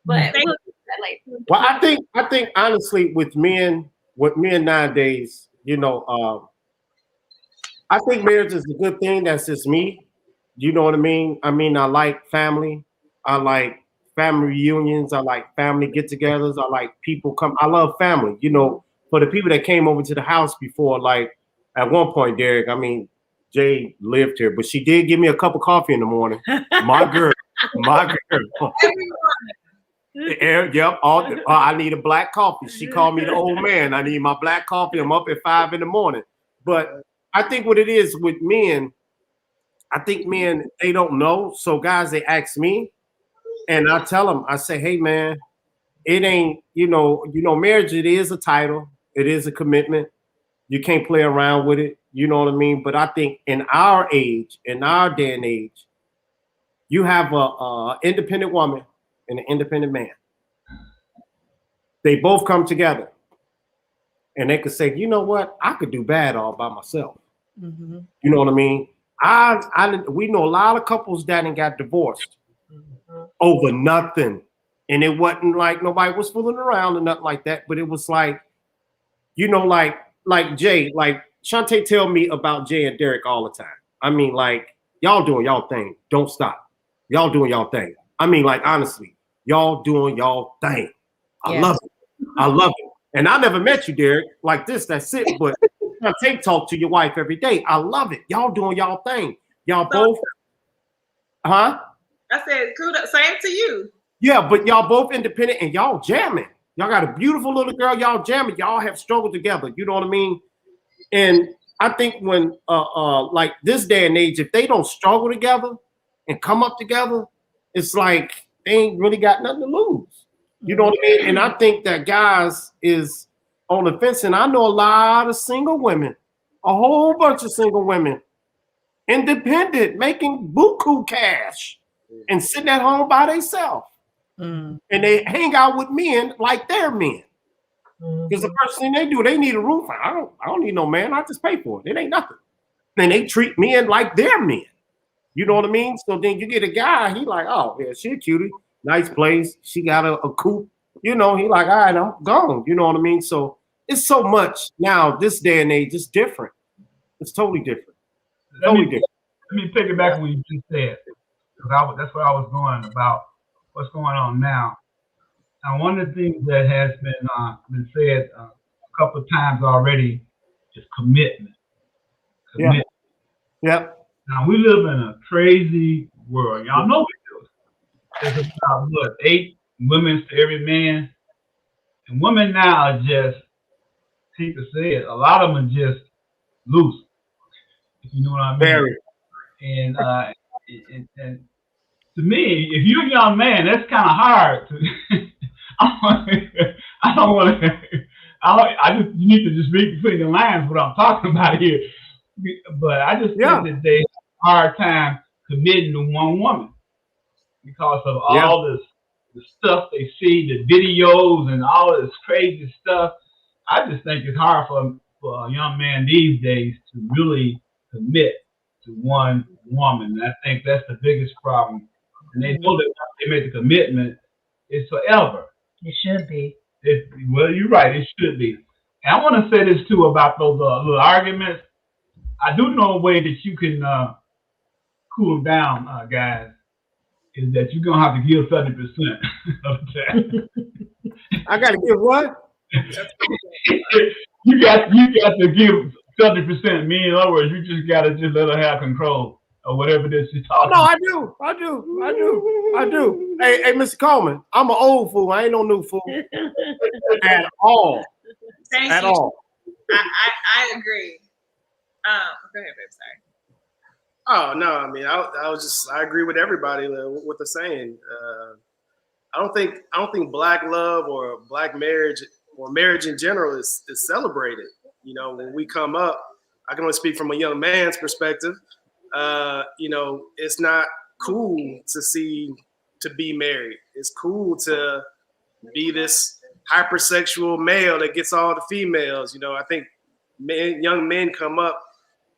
But we'll do that later. Well, I think honestly with men nowadays, you know, I think marriage is a good thing. That's just me. You know what I mean? I mean, I like family. I like family reunions. I like family get-togethers. I like people come. I love family. You know, for the people that came over to the house before, like at one point, Derek, I mean, Jay lived here, but she did give me a cup of coffee in the morning. My girl. Yep. I need a black coffee. She called me the old man. I need my black coffee. I'm up at 5 a.m. But I think what it is with men, I think men, they don't know. So guys, they ask me, and I tell them, I say, hey man, it ain't, you know, marriage, it is a title. It is a commitment. You can't play around with it. You know what I mean? But I think in our age, in our day and age, you have a independent woman and an independent man. They both come together and they could say, you know what? I could do bad all by myself. Mm-hmm. You know what I mean? We know a lot of couples that got divorced over nothing. And it wasn't like nobody was fooling around or nothing like that. But it was like, you know, like Jay, like Shantae tell me about Jay and Derek all the time. I mean, like, y'all doing y'all thing. Don't stop. Y'all doing y'all thing. I mean, like, honestly, y'all doing y'all thing. I love it. I love it. And I never met you, Derek, like this. That's it. But Shantae talk to your wife every day. I love it. Y'all doing y'all thing. Y'all both, huh? I said, kudos, same to you. Yeah, but y'all both independent and y'all jamming. Y'all got a beautiful little girl. Y'all jamming. Y'all have struggled together. You know what I mean? And I think when, like this day and age, if they don't struggle together and come up together, it's like they ain't really got nothing to lose. You know what I mean? And I think that guys is on the fence. And I know a lot of single women, a whole bunch of single women, independent, making buku cash and sitting at home by themselves. And they hang out with men like they're men. Because the first thing they do, they need a roof. I don't need no man. I just pay for it. It ain't nothing. And they treat men like they're men. You know what I mean? So then you get a guy, he like, oh, yeah, she a cutie. Nice place. She got a coupe. You know, he like, all right, I'm gone. You know what I mean? So it's so much now, this day and age, it's different. It's totally different. Let me take it back what you just said. Because that's where I was going about what's going on now. Now, one of the things that has been said a couple of times already is commitment. Commitment. Yep. Now, we live in a crazy world. Y'all know we do. There's about, 8 women to every man. And women now are just, people say it, a lot of them are just loose. If you know what I mean. Very. And to me, if you're a young man, that's kind of hard to. I don't want to. I just you need to just read between the lines what I'm talking about here. But I just think that they have a hard time committing to one woman because of all the stuff they see, the videos and all this crazy stuff. I just think it's hard for a young man these days to really commit to one woman. And I think that's the biggest problem. And they know that once they make the commitment, it's forever. It should be. Well, you're right. It should be. And I want to say this too about those little arguments. I do know a way that you can cool them down, guys. Is that you're gonna have to give 30% of that. I gotta give what? you got to give 30%. Me, in other words, you just gotta just let her have control or whatever it is she's talking. No, I do. Hey, Mr. Coleman, I'm an old fool. I ain't no new fool at all. Thank at you. all. I agree. Go ahead, babe. Sorry. Oh no, I mean, I agree with everybody what they're saying. I don't think black love or black marriage or marriage in general is celebrated. You know, when we come up, I can only speak from a young man's perspective. You know, it's not cool to be married. It's cool to be this hypersexual male that gets all the females. You know, I think young men come up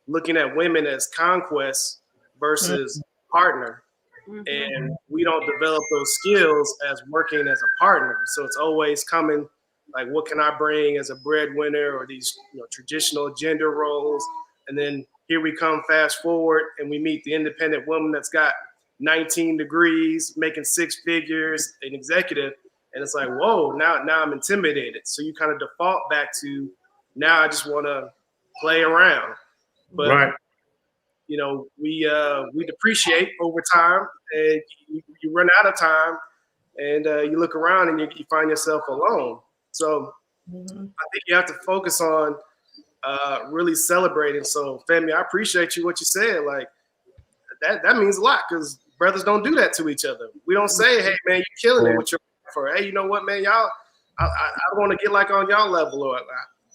looking at women as conquest versus partner. And we don't develop those skills as working as a partner. So it's always coming like, what can I bring as a breadwinner, or these traditional gender roles. And then here we come, fast forward, and we meet the independent woman that's got 19 degrees, making 6 figures, an executive. And it's like, whoa, now I'm intimidated. So you kind of default back to, now I just want to play around. But right. you know, we depreciate over time, and you run out of time, and you look around and you find yourself alone. So I think you have to focus on really celebrating. So, family, I appreciate what you said. Like that means a lot, because brothers don't do that to each other. We don't say, "Hey, man, you're killing it with your for." Hey, you know what, man, y'all, I want to get like on y'all level, or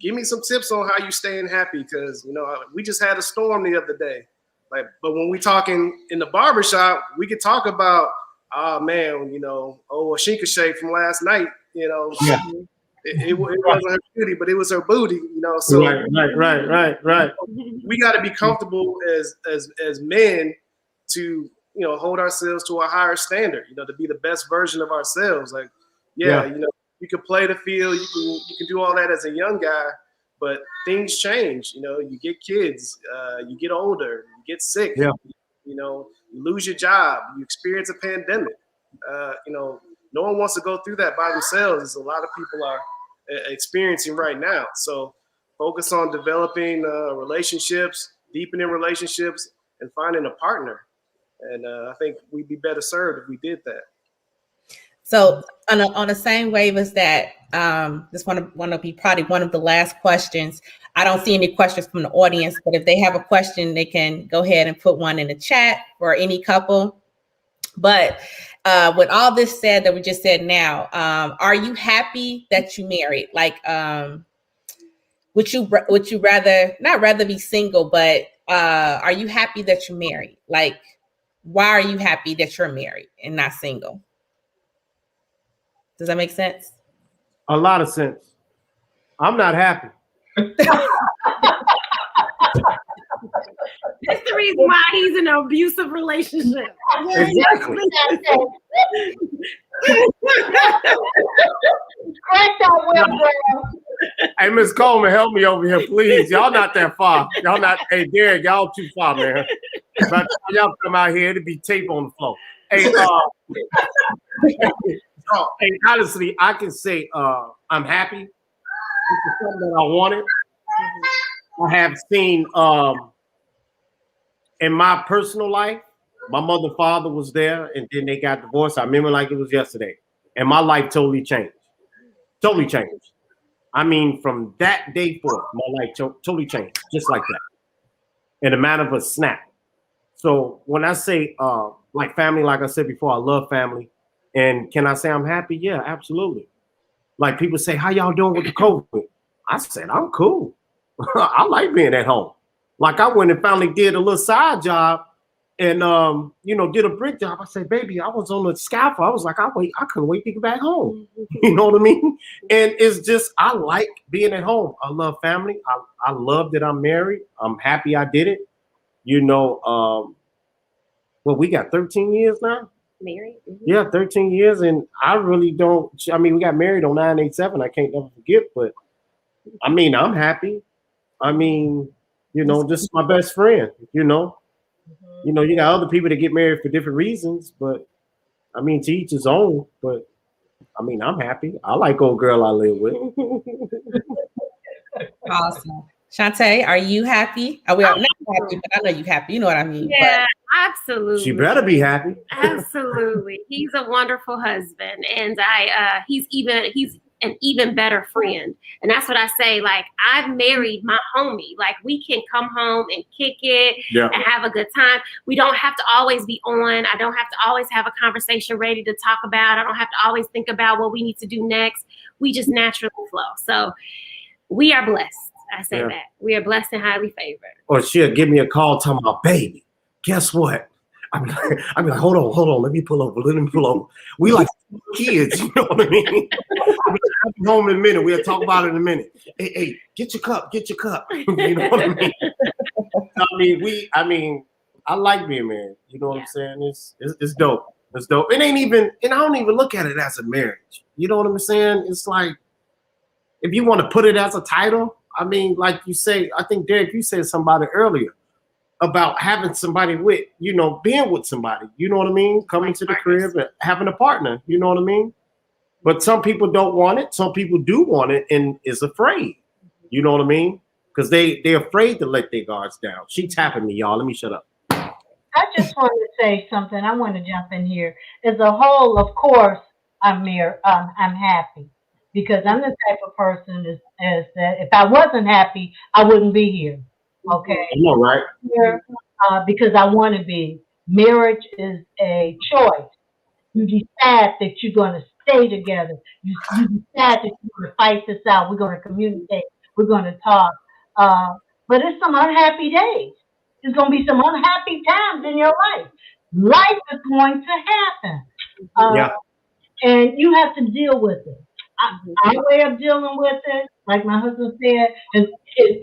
give me some tips on how you staying happy, because we just had a storm the other day. Like, but when we talking in the barbershop, we could talk about, oh man, a shinka shake from last night, Yeah. it wasn't her beauty, but it was her booty, So right. We got to be comfortable as men to hold ourselves to a higher standard, to be the best version of ourselves. Like, you can play the field, you can do all that as a young guy, but things change. You get kids, you get older, you get sick, you lose your job, you experience a pandemic. No one wants to go through that by themselves, as a lot of people are experiencing right now. So focus on developing relationships, deepening relationships, and finding a partner. And I think we'd be better served if we did that. So on the same wave as that, this want to be probably one of the last questions. I don't see any questions from the audience, but if they have a question, they can go ahead and put one in the chat for any couple. But with all this said that we just said now, are you happy that you married? Like, would you rather be single, but are you happy that you're married? Like, why are you happy that you're married and not single? Does that make sense? A lot of sense. I'm not happy. That's the reason why he's in an abusive relationship. Exactly. Hey, Miss Coleman, help me over here, please. Y'all not that far. Y'all not. Hey, Derek, y'all too far, man. By the time y'all come out here, it'll be tape on the floor. Hey, hey, honestly, I can say I'm happy. It's something that I wanted. I have seen in my personal life, my mother and father was there, and then they got divorced. I remember like it was yesterday. And my life totally changed. Totally changed. I mean, from that day forth, my life totally changed, just like that, in a matter of a snap. So when I say like family, like I said before, I love family. And can I say I'm happy? Yeah, absolutely. Like people say, how y'all doing with the COVID? I said, I'm cool. I like being at home. Like I went and finally did a little side job and, did a brick job. I said, baby, I was on the scaffold. I was like, I couldn't wait to get back home. You know what I mean? And it's just, I like being at home. I love family. I love that I'm married. I'm happy I did it. We got 13 years now. Married? Mm-hmm. Yeah, 13 years. And I really don't, we got married on 9/87. I can't never forget, but I mean, I'm happy. I mean, this is my best friend, you got other people that get married for different reasons, but I mean, to each his own, but I mean, I'm happy. I like old girl I live with. Awesome. Shantae, are you happy? Are we not happy, but I know you happy. You know what I mean? Yeah, absolutely. She better be happy. Absolutely. He's a wonderful husband. And he's an even better friend. And that's what I say. Like, I've married my homie. Like, we can come home and kick it and have a good time. We don't have to always be on. I don't have to always have a conversation ready to talk about. I don't have to always think about what we need to do next. we just naturally flow. So we are blessed. I say Yeah. that. We are blessed and highly favored. Or she'll give me a call talking about, baby, guess what? I'm like, hold on, let me pull over. We like kids, you know what I mean? I'll be home in a minute. We'll talk about it in a minute. Hey, get your cup. You know what I mean? I mean, I like being married. You know what I'm saying? It's dope. It's dope. It ain't even, and I don't even look at it as a marriage. You know what I'm saying? It's like, if you want to put it as a title, I mean, like you say, I think Derek, you said somebody earlier about having somebody with, you know, being with somebody, you know what I mean? Coming to the crib and having a partner, you know what I mean? But some people don't want it. Some people do want it and is afraid, you know what I mean? Because they're afraid to let their guards down. She tapping me, y'all. Let me shut up. I just want to say something. I want to jump in here. As a whole, of course, I'm happy because I'm the type of person as that if I wasn't happy, I wouldn't be here. Okay. I know, right? Here, because I want to be. Marriage is a choice. You decide that you're going to stay together. You decide that you're going to fight this out. We're going to communicate. We're going to talk. But it's some unhappy days. There's going to be some unhappy times in your life. Life is going to happen. Yeah. And you have to deal with it. Our way of dealing with it, like my husband said, is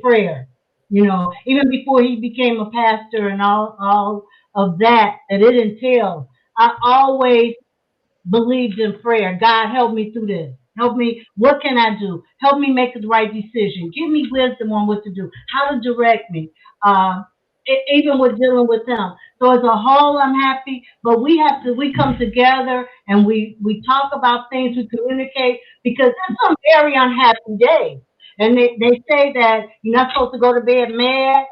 prayer. You know, even before he became a pastor and all of that it entails, I always believed in prayer. God, help me through this. Help me. What can I do? Help me make the right decision. Give me wisdom on what to do, how to direct me. Even with dealing with them. So as a whole, I'm happy. But we come together and we talk about things, we communicate because there's some very unhappy days. And they say that you're not supposed to go to bed mad.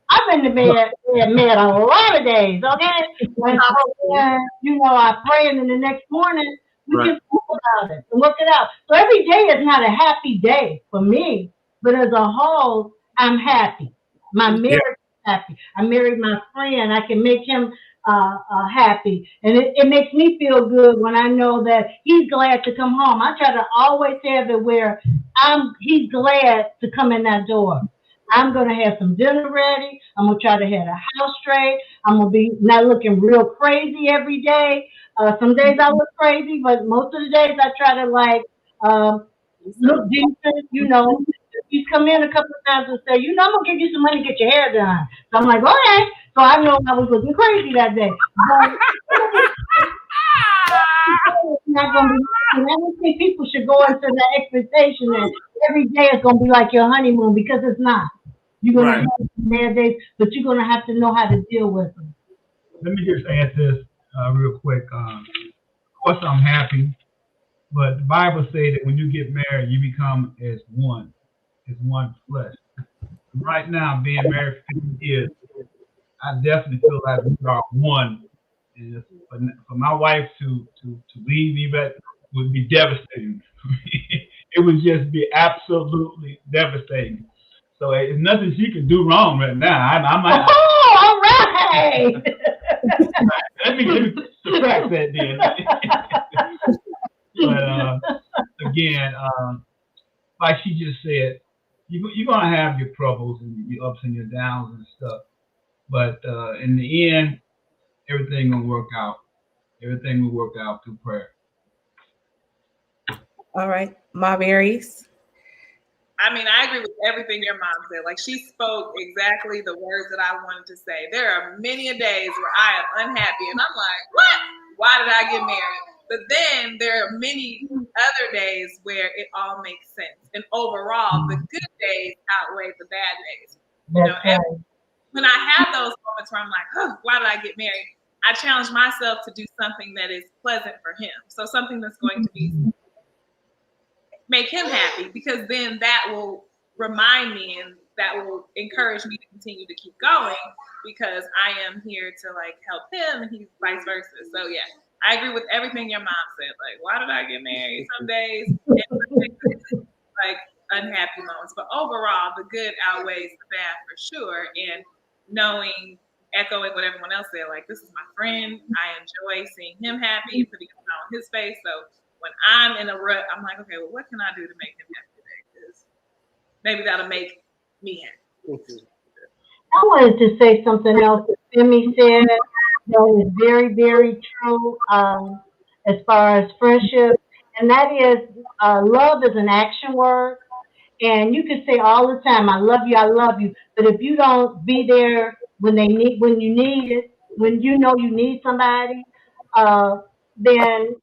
I've been to bed mad a lot of days, okay? And so, you know, I pray and then the next morning we Right. just talk about it and work it out. So every day is not a happy day for me, but as a whole, I'm happy. My marriage is happy. I married my friend. I can make him happy. And it makes me feel good when I know that he's glad to come home. I try to always have it where he's glad to come in that door. I'm going to have some dinner ready. I'm going to try to have the house straight. I'm going to be not looking real crazy every day. Some days I look crazy, but most of the days I try to look decent, you know. He's come in a couple of times and said, you know, I'm going to give you some money to get your hair done. So I'm like, okay. So I know I was looking crazy that day. But it's not going to be, and I don't think people should go into the expectation that every day is going to be like your honeymoon because it's not. You're going to have bad days, but you're going to have to know how to deal with them. Let me just add this real quick. Of course, I'm happy, but the Bible says that when you get married, you become as one flesh. Right now, being married for 50 years, I definitely feel like we are one. And for my wife to leave me back would be devastating. It would just be absolutely devastating. So there's nothing she can do wrong right now. I might. Oh, all right. Let me subtract that then. But again, like she just said, you're gonna have your troubles and your ups and your downs and stuff. But in the end, everything gonna work out. Everything will work out through prayer. All right, Marberries. I mean, I agree with everything your mom said. Like, she spoke exactly the words that I wanted to say. There are many days where I am unhappy, and I'm like, what? Why did I get married? But then there are many other days where it all makes sense. And overall, the good days outweigh the bad days. You know, and when I have those moments where I'm like, huh, why did I get married? I challenge myself to do something that is pleasant for him. So something that's going to be make him happy, because then that will remind me and that will encourage me to continue to keep going, because I am here to like help him and he's vice versa. So yeah, I agree with everything your mom said. Like, why did I get married? Some days, like unhappy moments, but overall the good outweighs the bad for sure. And echoing what everyone else said, like, this is my friend. I enjoy seeing him happy and putting a smile on his face. So when I'm in a rut, I'm like, okay, well, what can I do to make him happy today? Because maybe that'll make me happy. I wanted to say something else that Femi said that is very, very true as far as friendship, and that is love is an action word. And you can say all the time, I love you," but if you don't be there when you need it, when you know you need somebody, then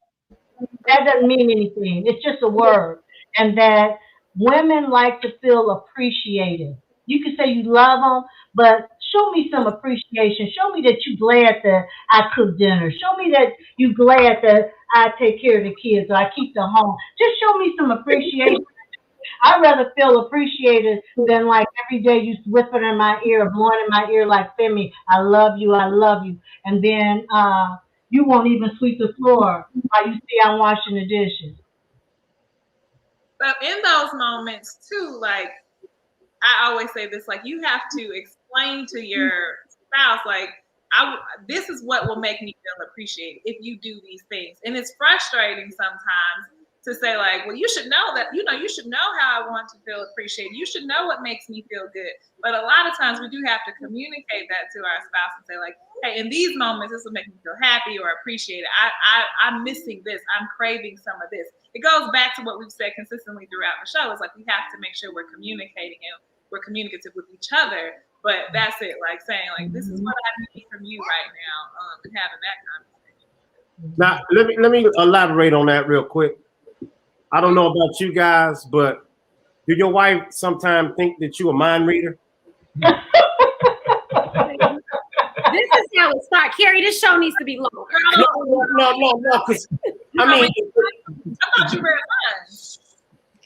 that doesn't mean anything. It's just a word. And that women like to feel appreciated. You can say you love them, but show me some appreciation. Show me that you're glad that I cook dinner. Show me that you're glad that I take care of the kids or I keep them home. Just show me some appreciation. I'd rather feel appreciated than like every day you whispering in my ear, blowing in my ear like, "Femi, I love you, I love you." And then you won't even sweep the floor while you see I'm washing the dishes. But in those moments too, like I always say this, like you have to explain to your spouse, like, this is what will make me feel appreciated if you do these things. And it's frustrating sometimes to say, like, well, you should know that, you should know how I want to feel appreciated. You should know what makes me feel good. But a lot of times we do have to communicate that to our spouse and say, like, hey, in these moments, this will make me feel happy or appreciated. I'm missing this. I'm craving some of this. It goes back to what we've said consistently throughout the show. It's like we have to make sure we're communicating and we're communicative with each other. But that's it, like saying, like, this is what I need from you right now, and having that conversation. Now, let me elaborate on that real quick. I don't know about you guys, but do your wife sometimes think that you a mind reader? This is how it starts. Carrie, this show needs to be long. No, because I mean, I thought you read minds.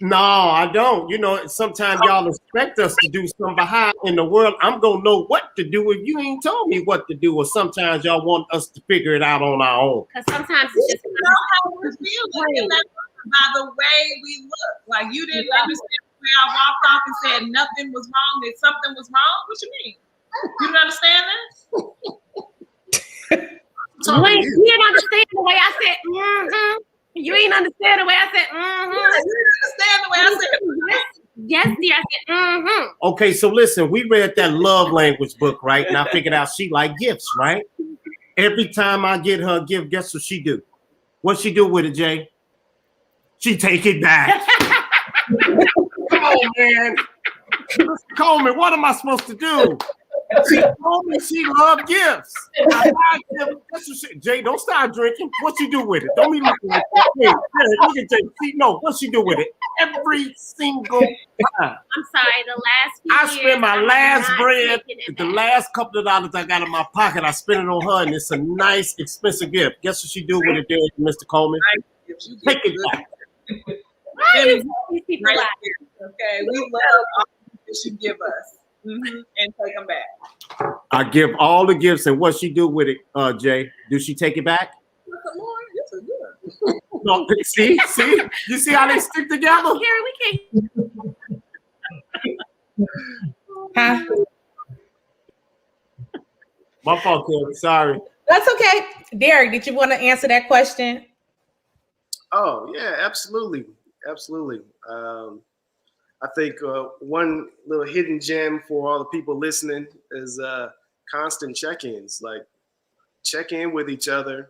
no, I don't. Sometimes y'all expect us to do something behind in the world. I'm gonna know what to do if you ain't told me what to do, or sometimes y'all want us to figure it out on our own. Because sometimes it's just know how we're feeling, and that's by the way we look. Like you didn't understand when I walked off and said nothing was wrong, that something was wrong. What you mean? You don't understand that? you didn't understand the way I said, mm-hmm. You ain't understand the way I said, mm-hmm. You didn't understand the way I said. Yes, dear. I said, mm-hmm. Okay, so listen, we read that love language book, right? And I figured out she like gifts, right? Every time I get her a gift, guess what she do? What she do with it, Jay? She take it back. Come on, man. Coleman, what am I supposed to do? She told me she loved gifts. Jay, don't start drinking. What you do with it? Don't be looking like that. Hey, look at Jay. No, what she do with it? Every single time. I'm sorry, the last few I years, spent my last bread, the back. last couple of dollars I got in my pocket, I spent it on her, and it's a nice, expensive gift. Guess what she do with it there, Mr. Coleman? Take it back. Why are you telling these people Right lie? here, okay, we love all that you give us, and take them back. I give all the gifts, and what she do with it, Jay? Do she take it back? Come on, this is good. No, see, you see how they stick together? Carrie, we can't. Huh? My fault, Carrie. Sorry. That's okay. Derek, did you want to answer that question? Oh yeah, absolutely. I think one little hidden gem for all the people listening is constant check-ins. Like check in with each other,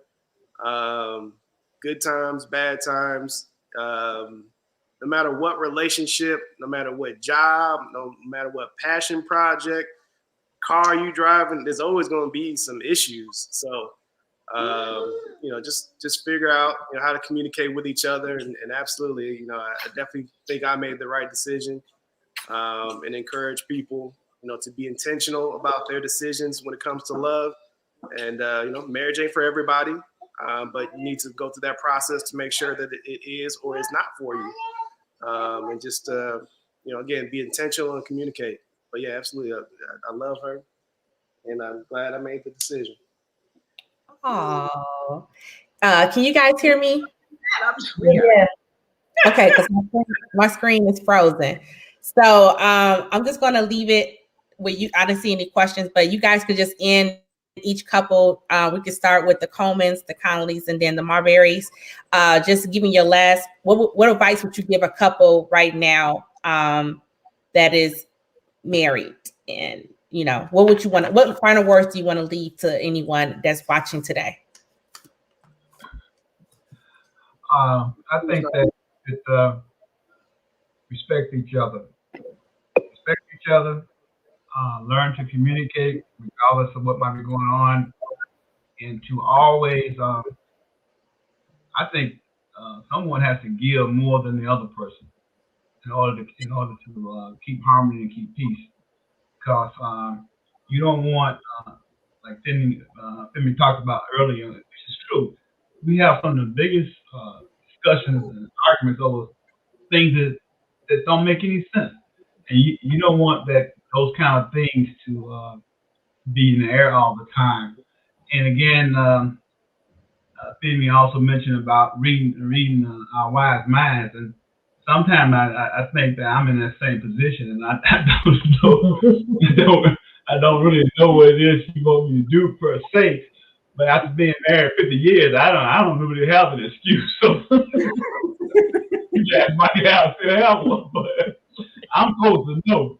good times, bad times. No matter what relationship, no matter what job, no matter what passion project, car you driving, there's always going to be some issues. So just figure out how to communicate with each other, and absolutely, I definitely think I made the right decision, and encourage people, to be intentional about their decisions when it comes to love. And marriage ain't for everybody, but you need to go through that process to make sure that it is or is not for you, and just again, be intentional and communicate. But yeah, absolutely, I love her, and I'm glad I made the decision. Oh, can you guys hear me? Yeah. Okay, because my screen is frozen. So I'm just going to leave it with you. I didn't see any questions, but you guys could just end each couple, we could start with the Colemans, the Connollys, and then the Marburys. Just giving your last, what advice would you give a couple right now that is married? And, you know, what final words do you want to leave to anyone that's watching today? I think that respect each other. Respect each other. Learn to communicate regardless of what might be going on, and to always. I think someone has to give more than the other person in order to keep harmony and keep peace. Because you don't want, like Femi talked about earlier, which is true. We have some of the biggest discussions and arguments over things that don't make any sense, and you don't want those kind of things to be in the air all the time. And again, Femi also mentioned about reading our wise minds, and sometimes I think that I'm in that same position, and I don't really know what it is you want me to do per se. But after being married 50 years, I don't really have an excuse. So you guys might still have one, but I'm supposed to know.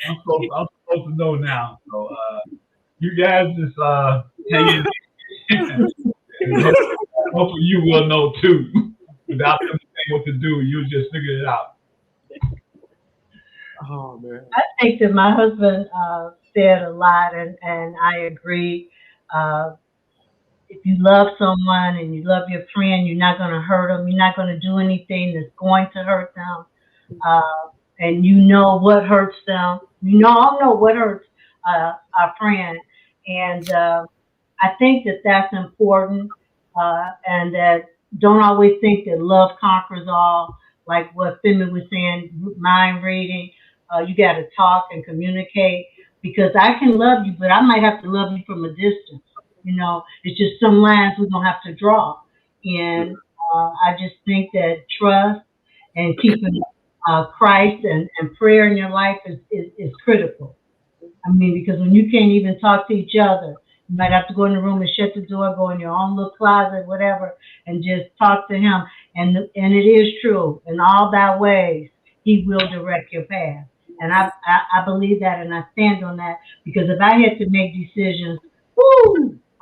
I'm supposed to know now. So you guys just hang in. Hopefully you will know too. Without them saying what to do, you'll just figure it out. Oh man. I think that my husband said a lot, and I agree. If you love someone and you love your friend, you're not going to hurt them. You're not going to do anything that's going to hurt them. And you know what hurts them. I know what hurts our friend. And I think that that's important. And that don't always think that love conquers all. Like what Femi was saying, mind reading. You got to talk and communicate, because I can love you, but I might have to love you from a distance. You know, it's just some lines we're going to have to draw. And I just think that trust and keeping Christ and prayer in your life is critical. I mean, because when you can't even talk to each other, you might have to go in the room and shut the door, go in your own little closet, whatever, and just talk to him. And it is true. In all thy ways, he will direct your path. And I believe that, and I stand on that, because if I had to make decisions,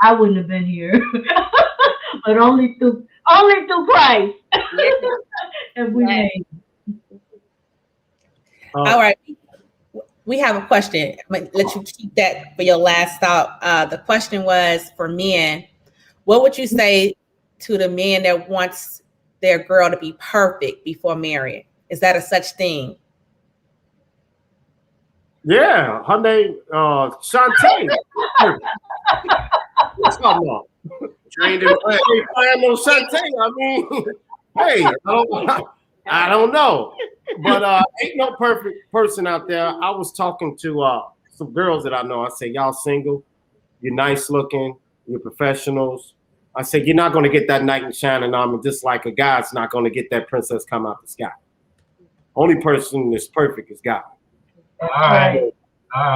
I wouldn't have been here. But only through Christ. And we made. All right. We have a question. I'm going to let you keep that for your last thought. The question was for men. What would you say to the men that wants their girl to be perfect before marriage? Is that a such thing? Yeah, her name Shantae. What's up, Mom? Trained in play. I know Shantae. I mean, hey, I don't know, but ain't no perfect person out there. I was talking to some girls that I know. I say, y'all single, you're nice looking, you're professionals. I said, you're not going to get that knight in shining armor, just like a guy's not going to get that princess come out the sky. Only person that's perfect is God. All right.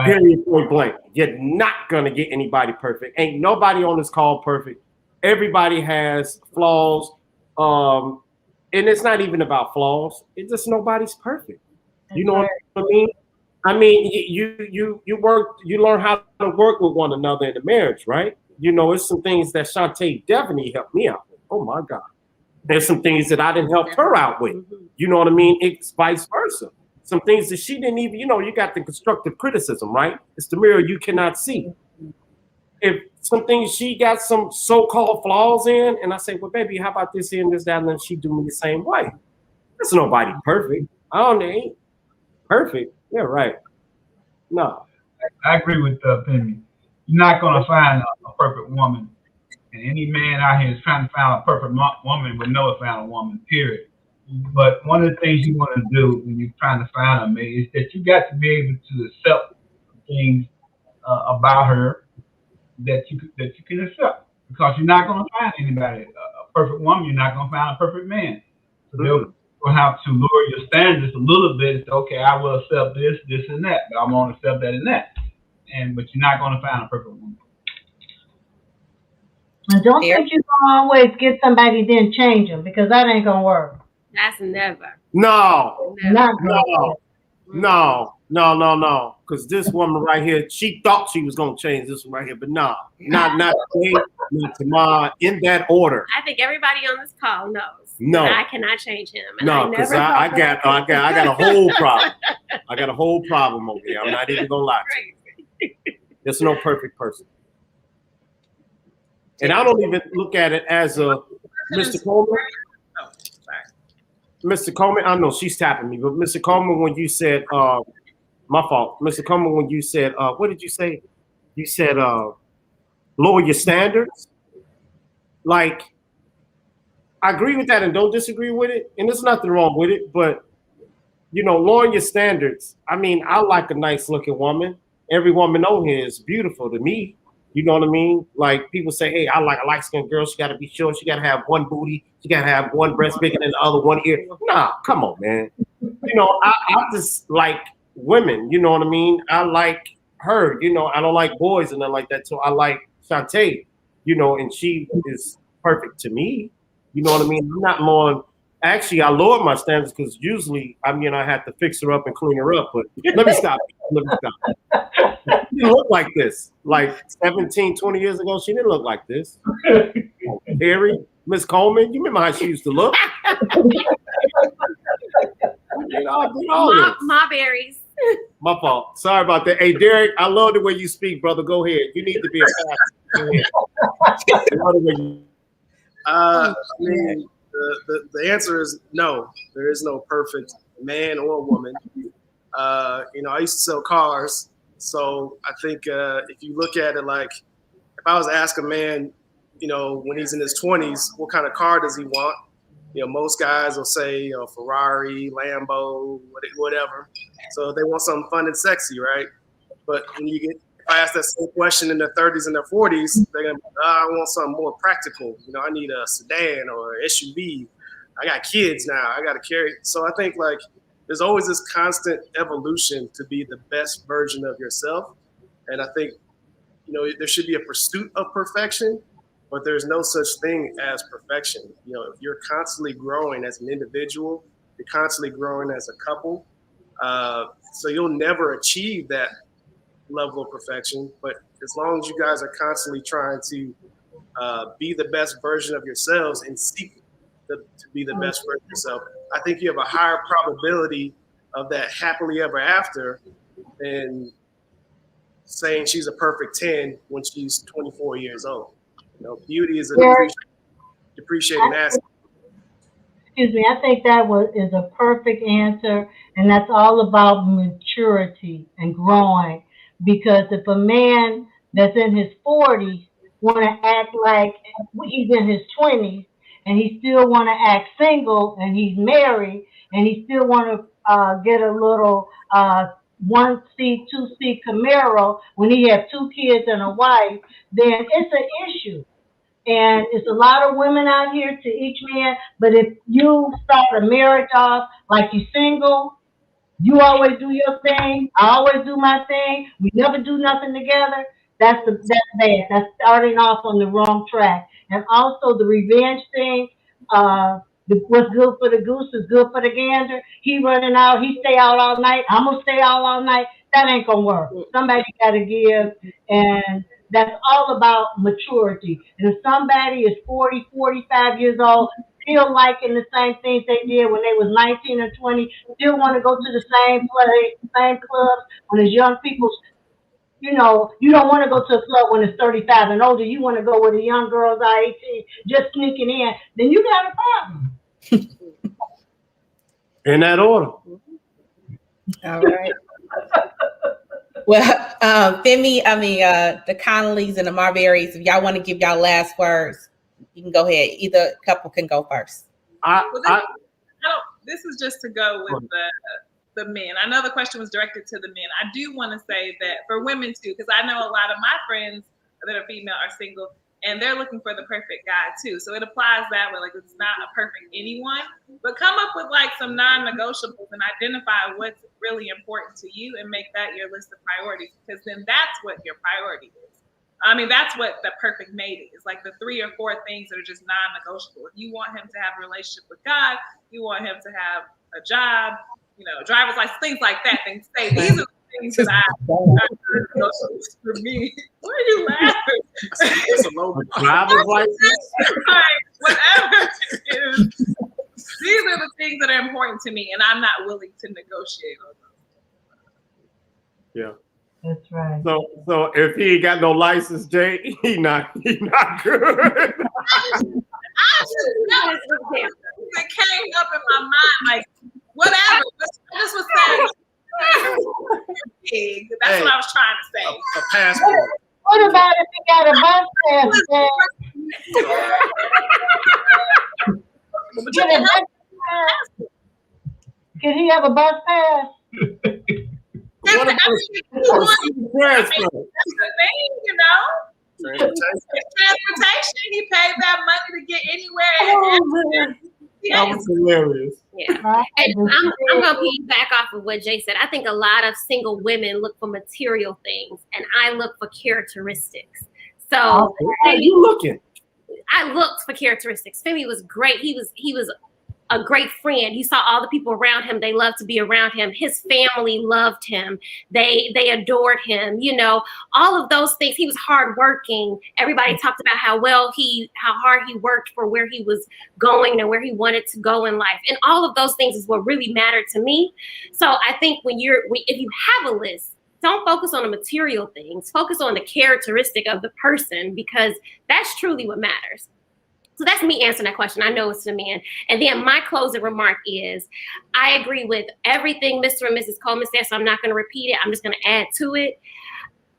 Period, point blank. You're not going to get anybody perfect. Ain't nobody on this call perfect. Everybody has flaws. And it's not even about flaws. It's just nobody's perfect. You know what I mean? I mean, you learn how to work with one another in the marriage, right? You know, it's some things that Shantae definitely helped me out with. Oh my God. There's some things that I didn't help her out with. You know what I mean? It's vice versa. Some things that she didn't even, you know, you got the constructive criticism, right? It's the mirror you cannot see. If some things she got some so-called flaws in, and I say, well, baby, how about this here and this, that, and then she do me the same way. There's nobody perfect. Ain't perfect. Yeah, right. No. I agree with Femi. You're not going to find a perfect woman. And any man out here is trying to find a perfect woman would never find a woman, period. But one of the things you want to do when you're trying to find a mate is that you got to be able to accept things about her that you can accept, because you're not going to find anybody a perfect woman. You're not going to find a perfect man. So they'll have to lower your standards a little bit. Say, okay, I will accept this, and that, but I won't accept that and that. But you're not going to find a perfect woman. And don't There. think you can always get somebody then change them, because that ain't gonna work. That's never. No, Not gonna no, work. no. Because this woman right here, she thought she was gonna change this one right here, but no, not today, not tomorrow, in that order. I think everybody on this call knows. No. that I cannot change him. And No, because I got a whole problem. I got a whole problem over here. I'm not even gonna lie to you. There's no perfect person. And I don't even look at it as a Mr. Coleman. Oh, sorry. Mr. Coleman, I know she's tapping me, but Mr. Coleman, when you said, my fault. Mr. Coleman, when you said, what did you say? You said, lower your standards. Like, I agree with that and don't disagree with it. And there's nothing wrong with it, but, you know, lowering your standards. I mean, I like a nice looking woman. Every woman on here is beautiful to me. You know what I mean? Like people say, hey, I like a light-skinned girl. She got to be short. She got to have one booty. She got to have one breast bigger than the other, one ear. Nah, come on, man. You know, I just like women. You know what I mean? I like her. You know, I don't like boys and nothing like that. So I like Shantae, you know, and she is perfect to me. You know what I mean? I'm not lowering. Actually, I lowered my standards because usually, I mean, I have to fix her up and clean her up. But let me stop. Let me stop. She didn't look like this. Like 17, 20 years ago, she didn't look like this. Carrie, Miss Coleman, you remember how she used to look? My berries. My fault. Sorry about that. Hey, Derek, I love the way you speak, brother. Go ahead. You need to be a pastor. I mean, the answer is no. There is no perfect man or woman. You know, I used to sell cars, so I think if you look at it like, if I was to ask a man, you know, when he's in his 20s, what kind of car does he want? You know, most guys will say, you know, Ferrari, Lambo, whatever. So they want something fun and sexy, right? But when you get, if I ask that same question in their 30s and their 40s, they're gonna be, I want something more practical. You know, I need a sedan or an SUV. I got kids now. I got to carry. So I think like there's always this constant evolution to be the best version of yourself. And I think, you know, there should be a pursuit of perfection, but there's no such thing as perfection. You know, if you're constantly growing as an individual, you're constantly growing as a couple. So you'll never achieve that level of perfection. But as long as you guys are constantly trying to be the best version of yourselves and seek to be the best version of yourself, I think you have a higher probability of that happily ever after than saying she's a perfect 10 when she's 24 years old. You know, beauty is a depreciating asset. Excuse me, I think that is a perfect answer, and that's all about maturity and growing. Because if a man that's in his 40s want to act like he's in his 20s, and he still want to act single, and he's married, and he still want to get a little one seat, two seat Camaro when he have two kids and a wife, then it's an issue. And it's a lot of women out here to each man. But if you start a marriage off like you're single, you always do your thing, I always do my thing, we never do nothing together. That's bad. That's starting off on the wrong track. And also the revenge thing. What's good for the goose is good for the gander. He running out, he stay out all night. I'm gonna stay out all night. That ain't gonna work. Somebody gotta give, and that's all about maturity. And if somebody is 40, 45 years old, still liking the same things they did when they was 19 or 20, still want to go to the same place, same clubs when it's young people. You know, you don't want to go to a club when it's 35 and older. You want to go where the young girls are 18, just sneaking in. Then you got a problem. In that order. All right. Well, Femi, the Connollys and the Marberries, if y'all want to give y'all last words, you can go ahead. Either couple can go first. This is just to go with the men. I know the question was directed to the men. I do want to say that for women too, because I know a lot of my friends that are female are single, and they're looking for the perfect guy too. So it applies that way. Like it's not a perfect anyone, but come up with like some non-negotiables and identify what's really important to you and make that your list of priorities, because then that's what your priority is. I mean, that's what the perfect mate is. Like the 3 or 4 things that are just non-negotiable. If you want him to have a relationship with God, you want him to have a job, driver's license, things like that. Then say these are the things that I non-negotiable for me. What are you laughing? It's a low driver's license. Whatever it is. These are the things that are important to me, and I'm not willing to negotiate on those. Yeah. That's right. So if he ain't got no license, Jay, he not good. It came up in my mind, like, whatever. I just was saying, that's what I was trying to say. A passport. What about if he got a bus pass? Can he have a bus pass? What about Transportation. He paid that money to get anywhere. That was hilarious. Yeah. And I'm going to piggyback off of what Jay said. I think a lot of single women look for material things, and I look for characteristics. So, how are you looking? I looked for characteristics. Femi was great. He was a great friend. You saw all the people around him. They loved to be around him. His family loved him. They adored him. All of those things. He was hardworking. Everybody talked about how hard he worked for where he was going and where he wanted to go in life. And all of those things is what really mattered to me. So I think if you have a list, don't focus on the material things. Focus on the characteristic of the person, because that's truly what matters. So that's me answering that question. I know it's a man. And then my closing remark is, I agree with everything Mr. and Mrs. Coleman said, so I'm not going to repeat it. I'm just going to add to it.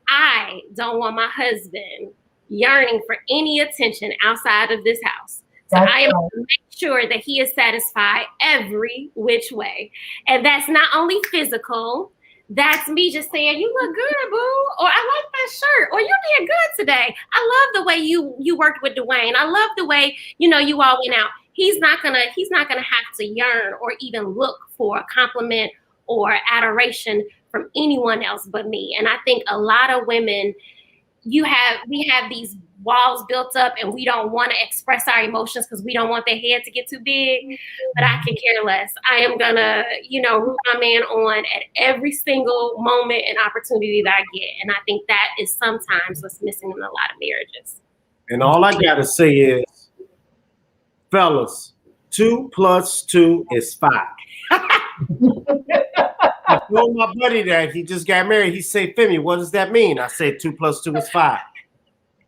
I don't want my husband yearning for any attention outside of this house. So I am going to make sure that he is satisfied every which way. And that's not only physical. That's me just saying, you look good, boo, or I like that shirt, or you did good today. I love the way you worked with Dwayne. I love the way, you all went out. He's not gonna have to yearn or even look for a compliment or adoration from anyone else but me. And I think a lot of women, we have these walls built up, and we don't want to express our emotions because we don't want their head to get too big. But I can care less. I am gonna, root my man on at every single moment and opportunity that I get. And I think that is sometimes what's missing in a lot of marriages. And all I gotta say is, fellas, 2 + 2 is 5. I told my buddy that he just got married. He said, Femi, what does that mean? I said 2 + 2 is 5.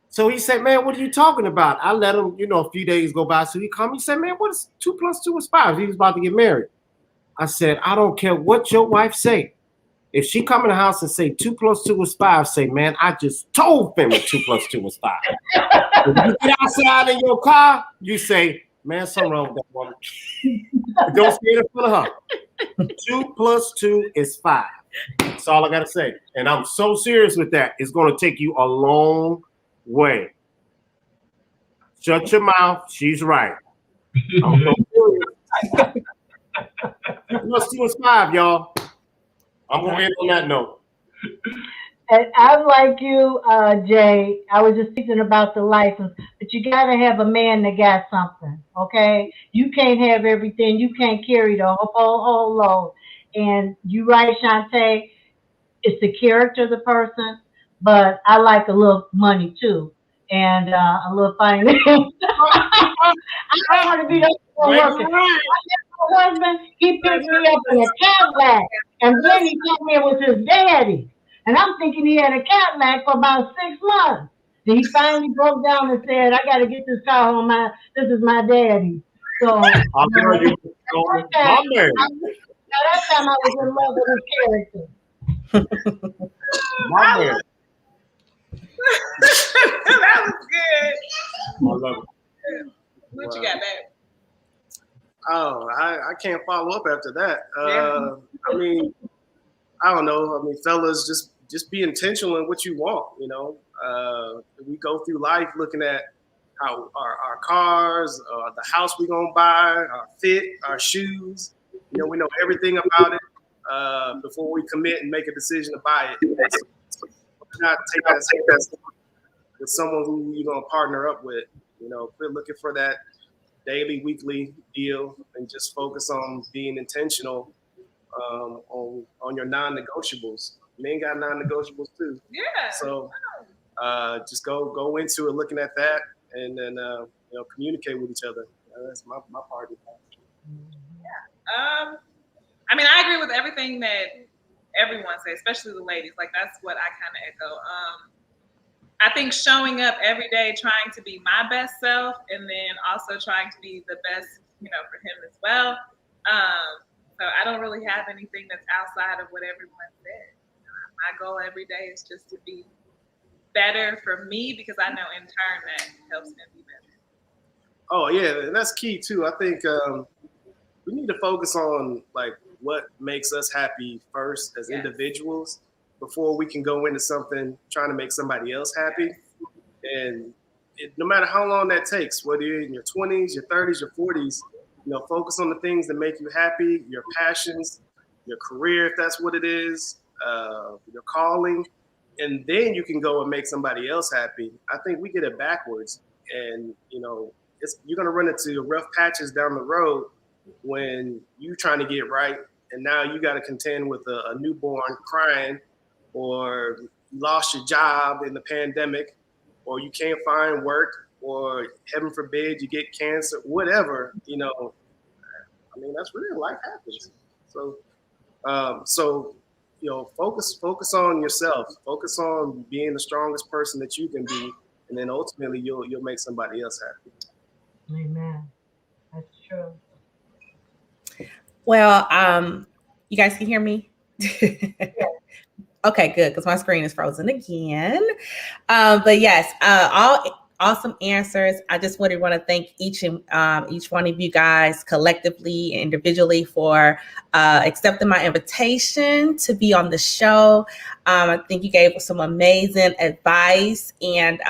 So he said, man, what are you talking about? I let him, a few days go by. So he called me. He said, man, what is 2 + 2 is 5? He was about to get married. I said, I don't care what your wife say. If she come in the house and say 2 + 2 is 5, say, man, I just told Femi 2 + 2 is 5. If you get outside in your car, you say, man, something wrong with that woman. Don't stay in front of her. 2 + 2 is 5. That's all I got to say. And I'm so serious with that. It's going to take you a long way. Shut your mouth. She's right. I'm so serious. 2 + 2 is 5, y'all. I'm going to end on that note. And I'm like you, Jay. I was just thinking about the license, but you got to have a man that got something, okay? You can't have everything. You can't carry the whole load. And you right, Shantae, it's the character of the person, but I like a little money too, and a little finance. I don't want to be the one working. My husband, he picked me up in a Cadillac, and then he told me it was his daddy. And I'm thinking he had a Cadillac for about 6 months. Then he finally broke down and said, I got to get this car home. This is my daddy. So, that time I was in love with his character. My man. That was good. I love it. What you got, babe? Oh, I can't follow up after that. I mean, I don't know. I mean, fellas, just be intentional in what you want. We go through life looking at how our cars, the house we're gonna buy, our fit, our shoes. We know everything about it before we commit and make a decision to buy it. Not take that. with someone who you're gonna partner up with. Quit looking for that daily, weekly deal, and just focus on being intentional on your non-negotiables. Men got non-negotiables too. Yeah. So just go into it looking at that, and then communicate with each other. That's my part of that. Yeah. I mean, I agree with everything that everyone says, especially the ladies. Like, that's what I kind of echo. I think showing up every day, trying to be my best self, and then also trying to be the best, for him as well. So I don't really have anything that's outside of what everyone said. My goal every day is just to be better for me, because I know in turn that helps him be better. Oh yeah, and that's key too. I think we need to focus on like what makes us happy first as individuals before we can go into something trying to make somebody else happy. And no matter how long that takes, whether you're in your 20s, your 30s, your 40s, focus on the things that make you happy, your passions, your career, if that's what it is, your calling, and then you can go and make somebody else happy. I think we get it backwards, and you're going to run into rough patches down the road when you're trying to get right, and now you got to contend with a newborn crying, or you lost your job in the pandemic, or you can't find work, or heaven forbid you get cancer, whatever. I mean, that's real. Life happens. So focus on yourself. Focus on being the strongest person that you can be, and then ultimately you'll make somebody else happy. Amen. That's true. Well, you guys can hear me? Okay, good, because my screen is frozen again. But yes, all awesome answers. I just want to thank each one of you guys collectively and individually for accepting my invitation to be on the show. I think you gave some amazing advice, and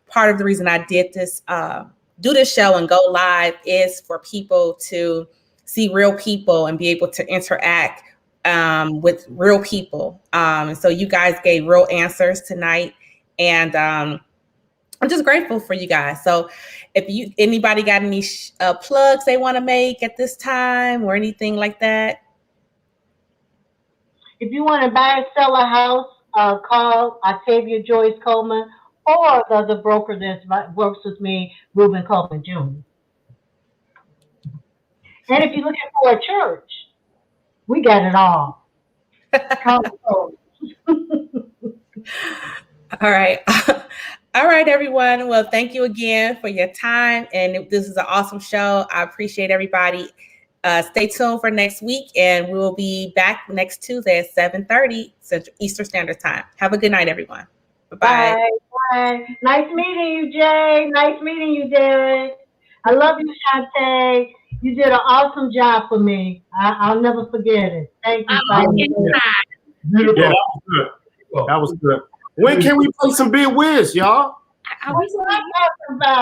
part of the reason I did this, do this show and go live, is for people to see real people and be able to interact with real people. So you guys gave real answers tonight, and I'm just grateful for you guys. So if anybody got any plugs they want to make at this time or anything like that? If you want to buy or sell a house, call Octavia Joyce Coleman, or the other broker that works with me, Reuben Coleman Jr. And if you're looking for a church, we got it all. All right. All right, everyone. Well, thank you again for your time. And this is an awesome show. I appreciate everybody. Stay tuned for next week, and we will be back next Tuesday at 7:30 Central Eastern Standard Time. Have a good night, everyone. Bye-bye. Bye. Bye. Nice meeting you, Jay. Nice meeting you, Derek. I love you, Shantae. You did an awesome job for me. I'll never forget it. Thank you. Beautiful. Yeah, that was good. That was good. When can we play some Big Wiz, y'all? What you talking about?